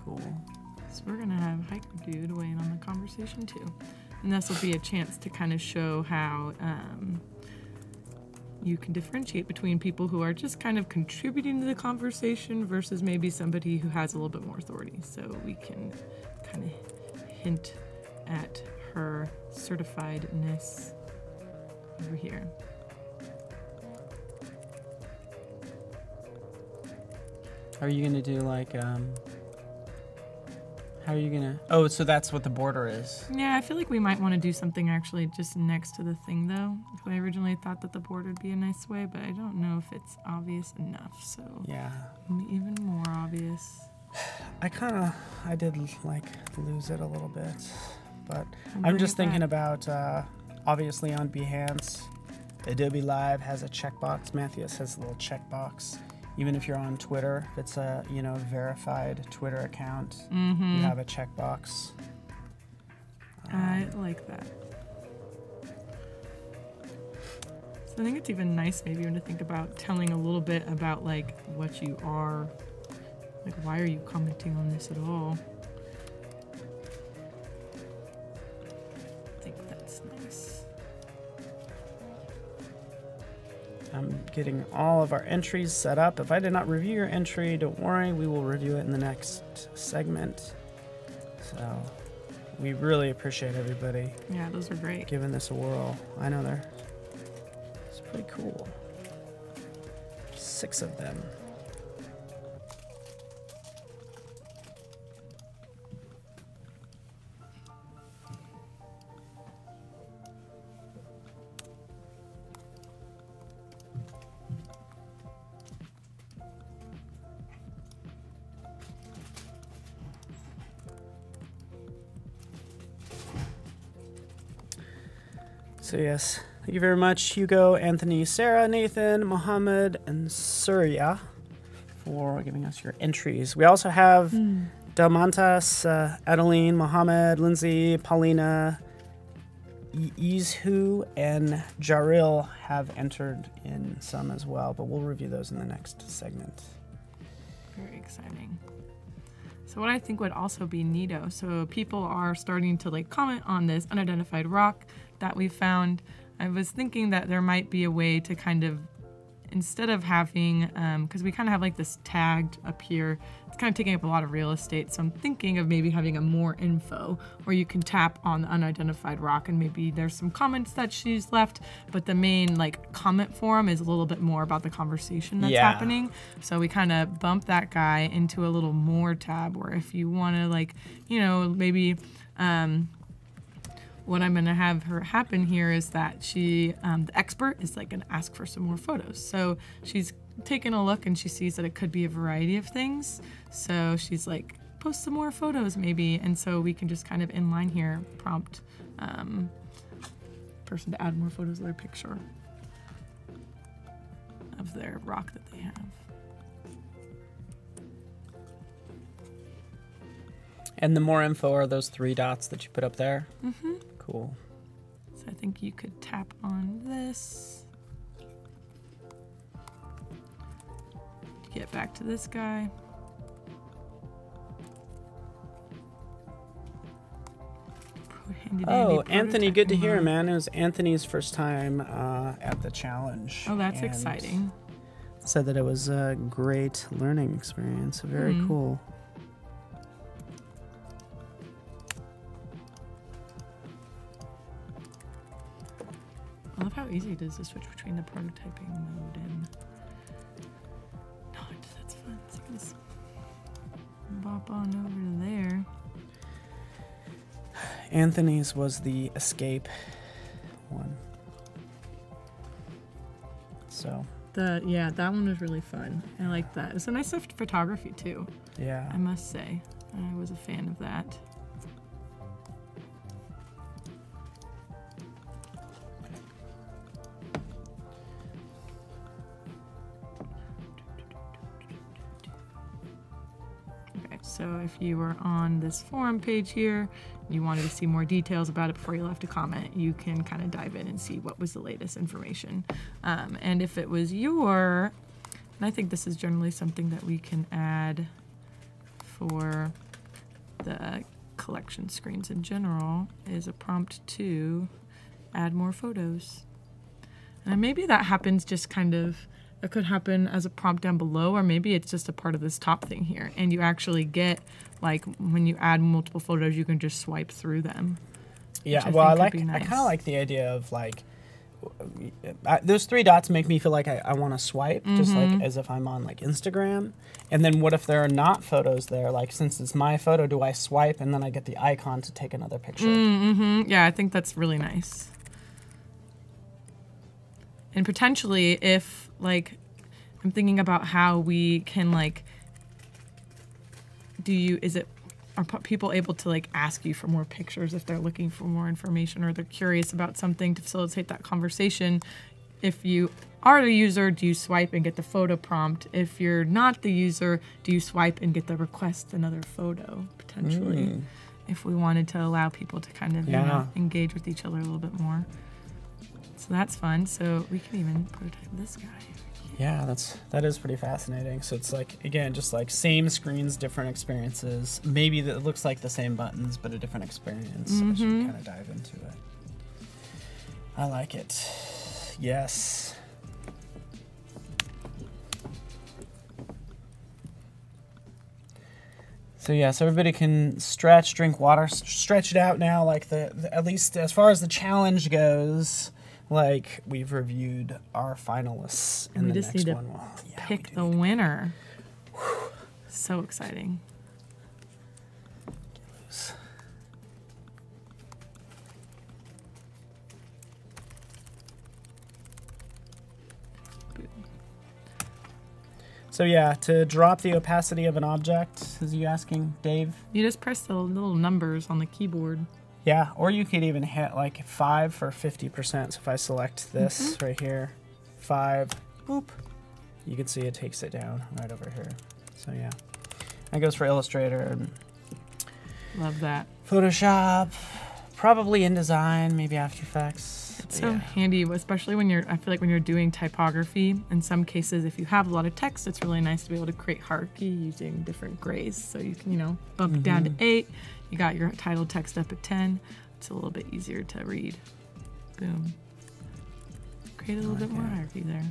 Cool. So we're gonna have Hiker Dude weigh in on the conversation too, and this will be a chance to kind of show how you can differentiate between people who are just kind of contributing to the conversation versus maybe somebody who has a little bit more authority. So we can kind of hint at her certifiedness over here. Are you gonna do like how are you gonna... Oh, so that's what the border is. Yeah, I feel like we might want to do something actually just next to the thing, though. I originally thought that the border would be a nice way, but I don't know if it's obvious enough, so... Yeah. Even more obvious. I did, like, lose it a little bit, but I'm just thinking about, obviously on Behance, Adobe Live has a checkbox. Matthias has a little checkbox. Even if you're on Twitter, if it's a verified Twitter account, you have a checkbox. I like that. So I think it's even nice maybe even to think about telling a little bit about like what you are, like why are you commenting on this at all? I think that's nice. I'm getting all of our entries set up. If I did not review your entry, don't worry, we will review it in the next segment. So we really appreciate everybody. Yeah, those are great. Giving this a whirl. I know it's pretty cool. 6 of them. So yes, thank you very much, Hugo, Anthony, Sarah, Nathan, Mohammed, and Surya for giving us your entries. We also have Dalmantas, Adeline, Mohammed, Lindsay, Paulina, Izhu, and Jaril have entered in some as well, but we'll review those in the next segment. Very exciting. So what I think would also be neato, so people are starting to like comment on this unidentified rock that we found. I was thinking that there might be a way to kind of, instead of having, because we kind of have like this tagged up here, it's kind of taking up a lot of real estate. So I'm thinking of maybe having a more info where you can tap on the unidentified rock and maybe there's some comments that she's left, but the main like comment form is a little bit more about the conversation that's happening. So we kind of bump that guy into a little more tab where if you want to like, you know, maybe, what I'm going to have her happen here is that she, the expert, is like going to ask for some more photos. So she's taking a look and she sees that it could be a variety of things. So she's like, post some more photos maybe. And so we can just kind of in line here prompt person to add more photos of their picture of their rock that they have. And the more info are those 3 dots that you put up there? Mm-hmm. Cool. So I think you could tap on this to get back to this guy. Oh, Anthony, good to hear, man. It was Anthony's first time at the challenge. Oh, that's exciting. Said that it was a great learning experience. Very cool. I love how easy it is to switch between the prototyping mode and... No, that's fun. So you can just bop on over there. Anthony's was the escape one. So... Yeah, that one was really fun. I like that. It's a nice photography too. Yeah. I must say. I was a fan of that. So if you were on this forum page here, you wanted to see more details about it before you left a comment, you can kind of dive in and see what was the latest information. And if it was and I think this is generally something that we can add for the collection screens in general, is a prompt to add more photos. And maybe that happens just kind of, it could happen as a prompt down below, or maybe it's just a part of this top thing here. And you actually get, like, when you add multiple photos, you can just swipe through them. Yeah, well, I kind of like the idea of, like, those 3 dots make me feel like I want to swipe, just like as if I'm on, like, Instagram. And then what if there are not photos there? Like, since it's my photo, do I swipe and then I get the icon to take another picture? Yeah, I think that's really nice. And potentially if, like, I'm thinking about how we can, like, are people able to, like, ask you for more pictures if they're looking for more information or they're curious about something to facilitate that conversation? If you are the user, do you swipe and get the photo prompt? If you're not the user, do you swipe and get the request another photo, potentially? If we wanted to allow people to kind of you know, engage with each other a little bit more. So that's fun. So we can even prototype this guy. Yeah, that is pretty fascinating. So it's like, again, just like same screens, different experiences. Maybe that looks like the same buttons, but a different experience. So we should kind of dive into it. I like it. Yes. So yeah, so everybody can stretch, drink water, stretch it out now. Like the at least as far as the challenge goes, like we've reviewed our finalists in we the just next need to one. Well, yeah, pick the winner. So exciting. So yeah, to drop the opacity of an object, is you asking, Dave? You just press the little numbers on the keyboard. Yeah, or you could even hit like 5 for 50%. So if I select this right here, 5, boop, you can see it takes it down right over here. So yeah, that goes for Illustrator and Love that. Photoshop, probably InDesign, maybe After Effects. It's so handy, especially when I feel like when you're doing typography, in some cases, if you have a lot of text, it's really nice to be able to create hierarchy using different grays. So you can, bump it down to 8. You got your title text up at 10. It's a little bit easier to read. Boom. Create a little bit more hierarchy there.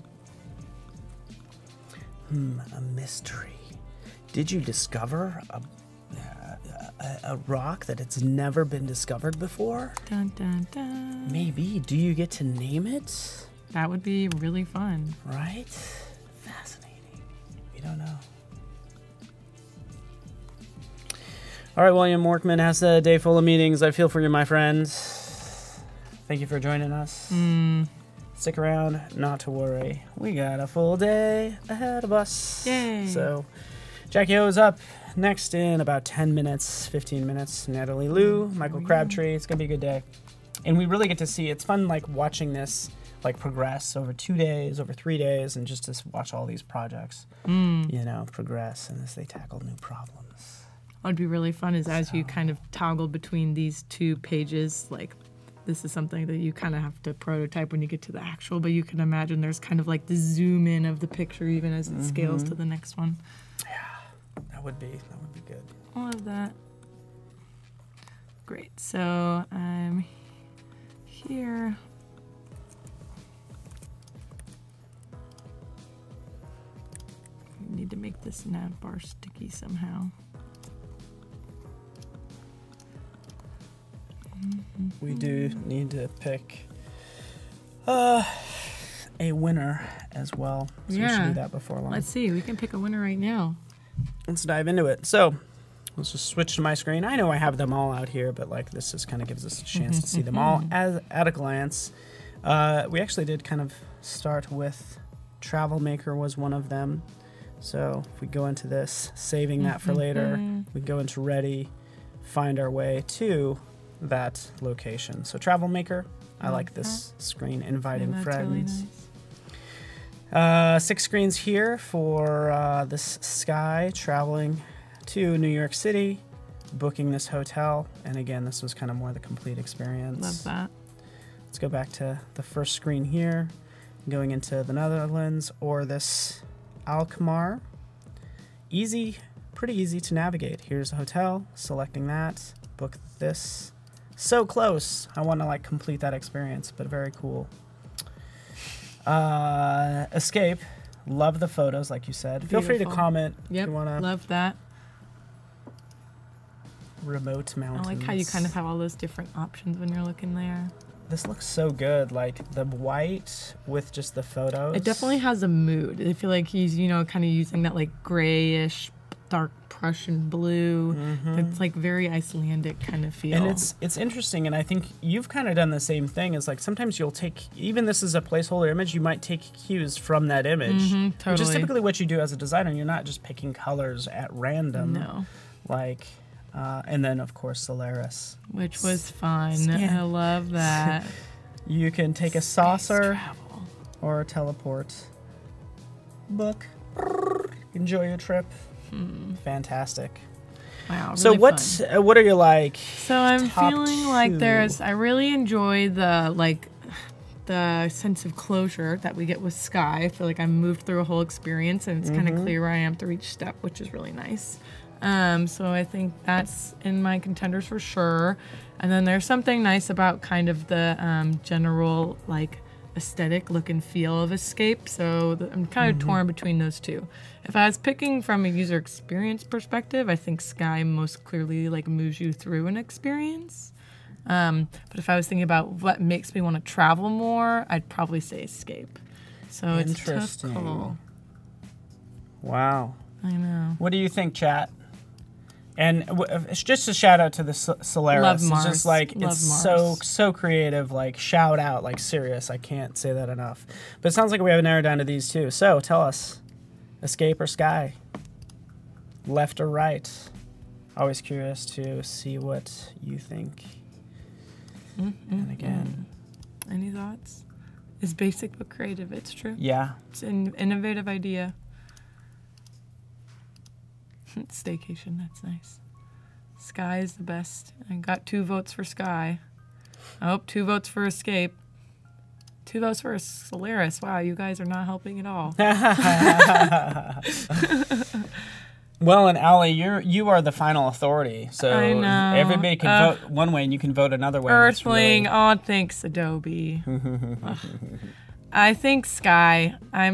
A mystery. Did you discover a rock that it's never been discovered before? Dun, dun, dun. Maybe. Do you get to name it? That would be really fun. Right? Fascinating. We don't know. All right, William Workman has a day full of meetings. I feel for you, my friend. Thank you for joining us. Stick around, not to worry. We got a full day ahead of us. Yay. So, Jackie O is up next in about 10 minutes, 15 minutes. Natalie Liu, Michael Crabtree. It's going to be a good day. And we really get to see, it's fun like watching this like progress over 2 days, over 3 days, and just to watch all these projects, progress and as they tackle new problems. What would be really fun is as you kind of toggle between these two pages, like this is something that you kind of have to prototype when you get to the actual, but you can imagine there's kind of like the zoom in of the picture even as it scales to the next one. Yeah, that would be good. I love that. Great, so I'm here. I need to make this nav bar sticky somehow. We do need to pick a winner as well. So we should do that before long. Let's see. We can pick a winner right now. Let's dive into it. So let's just switch to my screen. I know I have them all out here, but like this just kind of gives us a chance to see them all at a glance. We actually did kind of start with Travel Maker was one of them. So if we go into this, saving that for later, we go into Ready, find our way to that location. So Travel Maker, I like this screen, inviting friends. Really nice. 6 screens here for this sky, traveling to New York City, booking this hotel, and again, this was kind of more the complete experience. Love that. Let's go back to the first screen here, going into the Netherlands or this Alkmaar. Easy, pretty easy to navigate. Here's the hotel, selecting that, book this. So close. I want to like complete that experience, but very cool. Escape. Love the photos, like you said. Beautiful. Feel free to comment if you want to. Love that. Remote mountains. I like how you kind of have all those different options when you're looking there. This looks so good. Like the white with just the photos. It definitely has a mood. I feel like he's, kind of using that like grayish, dark Prussian blue. It's like very Icelandic kind of feel. And it's interesting, and I think you've kind of done the same thing. Is like sometimes you'll take, even this is a placeholder image, you might take cues from that image. Totally. Which is typically what you do as a designer. You're not just picking colors at random. No. Like, and then of course Solaris. Which was fun. I love that. You can take a saucer or a teleport. Book. Enjoy your trip. Fantastic. Wow. Really so what are you like? So I'm feeling like I really enjoy the sense of closure that we get with Sky. I feel like I moved through a whole experience and it's kind of clear where I am through each step, which is really nice. So I think that's in my contenders for sure. And then there's something nice about kind of the general like aesthetic look and feel of Escape. So I'm kind of torn between those two. If I was picking from a user experience perspective, I think Sky most clearly like moves you through an experience. But if I was thinking about what makes me want to travel more, I'd probably say Escape. So it's a tough call. Wow. I know. What do you think, chat? And it's just a shout out to the Solaris. Love Mars. It's just like, Love it's Mars. so creative. Like, shout out, like, serious. I can't say that enough. But it sounds like we have it narrowed down to these two. So tell us, Escape or Sky? Left or right? Always curious to see what you think. And again, any thoughts? It's basic but creative. It's true. yeah. It's an innovative idea. Staycation, that's nice. Sky is the best. I got 2 votes for Sky. Oh, 2 votes for Escape. 2 votes for Solaris. Wow, you guys are not helping at all. Well, and Aly, you are the final authority, so I know. everybody can vote one way and you can vote another way. Earthling, oh, thanks, Adobe. I think Sky. I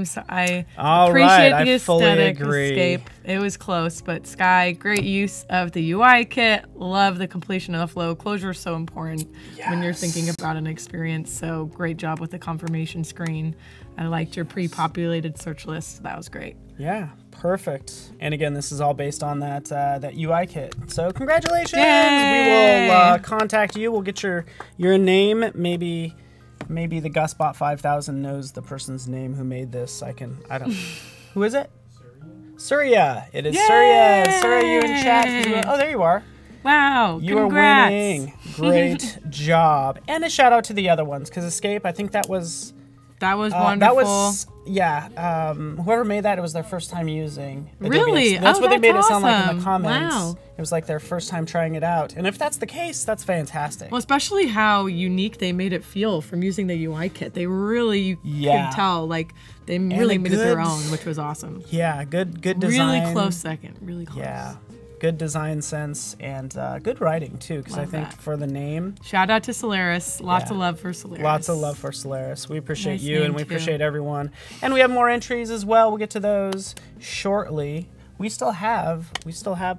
All appreciate right, the I fully aesthetic. agree. Escape. It was close, but Sky, great use of the UI kit. Love the completion of the flow. Closure is so important when you're thinking about an experience. So great job with the confirmation screen. I liked your pre-populated search list. That was great. Yeah, perfect. And again, this is all based on that that UI kit. So congratulations! Yay! We will contact you. We'll get your name. Maybe the GusBot 5000 knows the person's name who made this. I don't. Who is it? Surya. It is Surya. Surya, you in chat? Oh, there you are. Wow! You congrats. are winning. Great job. And a shout out to the other ones because Escape. I think that was. That was wonderful. That was, whoever made that, it was their first time using Adobe Really? XD. That's what they made it sound like in awesome. the comments. Wow. It was like their first time trying it out. And if that's the case, that's fantastic. Well, especially how unique they made it feel from using the UI kit. They really, you could tell, like, they really made it their own, which was awesome. Yeah, good design. Really close second. Really close. Yeah. Good design sense and good writing, too, because I think for the name. Shout out to Solaris. Lots of love for Solaris. Lots of love for Solaris. We appreciate Nice you name, and we too. appreciate everyone. And we have more entries as well. We'll get to those shortly. We still have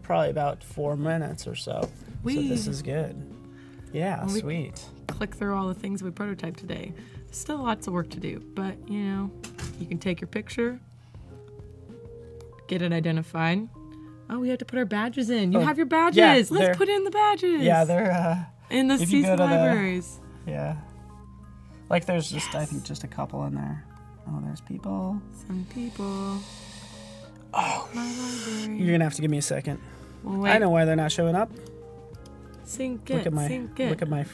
probably about 4 minutes or so. So this is good. Yeah, sweet. Click through all the things we prototyped today. Still lots of work to do, but you can take your picture, get it identified. Oh, we have to put our badges in. You have your badges. Yeah, Let's put in the badges. Yeah, they're in the season libraries. Like there's just I think just a couple in there. Oh, there's people. Some people. Oh, my library. You're gonna have to give me a second. Well, wait. I know why they're not showing up. Sync it. Look at my. Sync it. Look at my.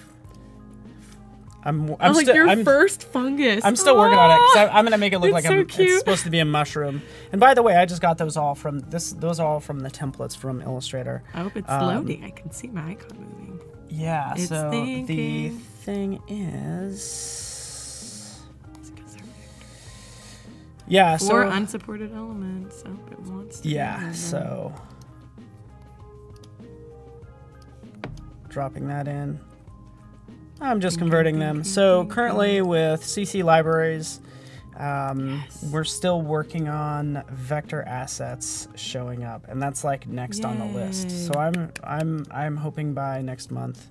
I'm first fungus. I'm still working on it because I'm gonna make it look like so it's supposed to be a mushroom. And by the way, I just got those all from this. Those are all from the templates from Illustrator. I hope it's loading. I can see my icon moving. Yeah. It's so thinking. the thing is. Yeah. Four unsupported elements. Oh, it wants to. Yeah. So. Dropping that in. I'm just converting them. So currently with CC libraries, we're still working on vector assets showing up, and that's like next on the list. So I'm hoping by next month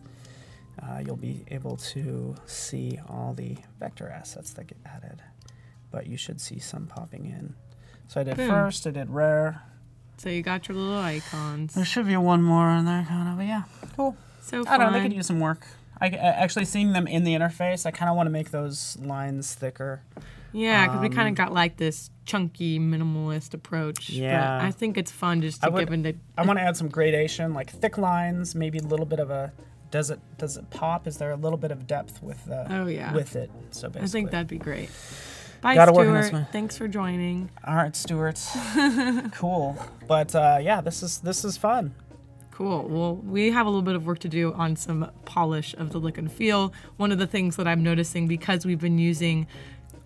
you'll be able to see all the vector assets that get added, but you should see some popping in. So I did first, I did rare. So you got your little icons. There should be one more in there, kind of. But yeah, cool. So I don't know. They could use some work. Actually seeing them in the interface, I kind of want to make those lines thicker. Yeah, because we kind of got like this chunky minimalist approach. Yeah, but I think it's fun just to give it. I want to add some gradation, like thick lines, maybe a little bit of a. Does it pop? Is there a little bit of depth with with it? So basically, I think that'd be great. Bye, Gotta work on Stuart. this one. Thanks for joining. All right, Stuart. Cool, but yeah, this is fun. Cool. Well, we have a little bit of work to do on some polish of the look and feel. One of the things that I'm noticing, because we've been using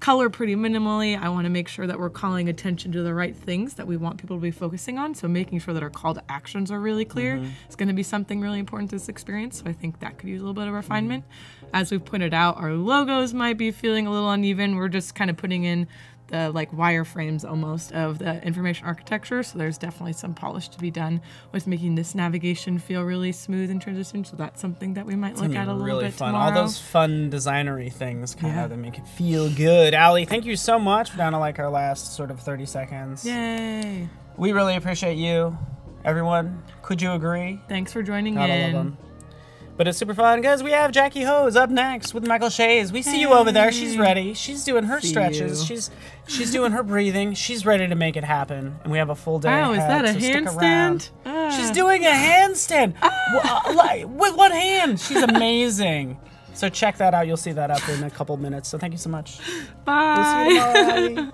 color pretty minimally. I want to make sure that we're calling attention to the right things that we want people to be focusing on. So making sure that our call to actions are really clear is going to be something really important to this experience. So I think that could use a little bit of refinement. As we've pointed out, our logos might be feeling a little uneven. We're just kind of putting in the like wireframes almost of the information architecture. So there's definitely some polish to be done with making this navigation feel really smooth in transition. So that's something that we might look at a little really bit fun. tomorrow. All those fun designery things kind of that make it feel good. Aly, thank you so much. We're down to like our last sort of 30 seconds. Yay. We really appreciate you, everyone. Could you agree? Thanks for joining Gotta in. love 'em. But it's super fun because we have Jackie Hose up next with Michael Shays. We see you over there. She's ready. She's doing her stretches. She's doing her breathing. She's ready to make it happen. And we have a full day Wow, ahead, is that a so stick handstand? around. She's doing a handstand with one hand. She's amazing. So check that out. You'll see that up in a couple minutes. So thank you so much. Bye. We'll see you tomorrow.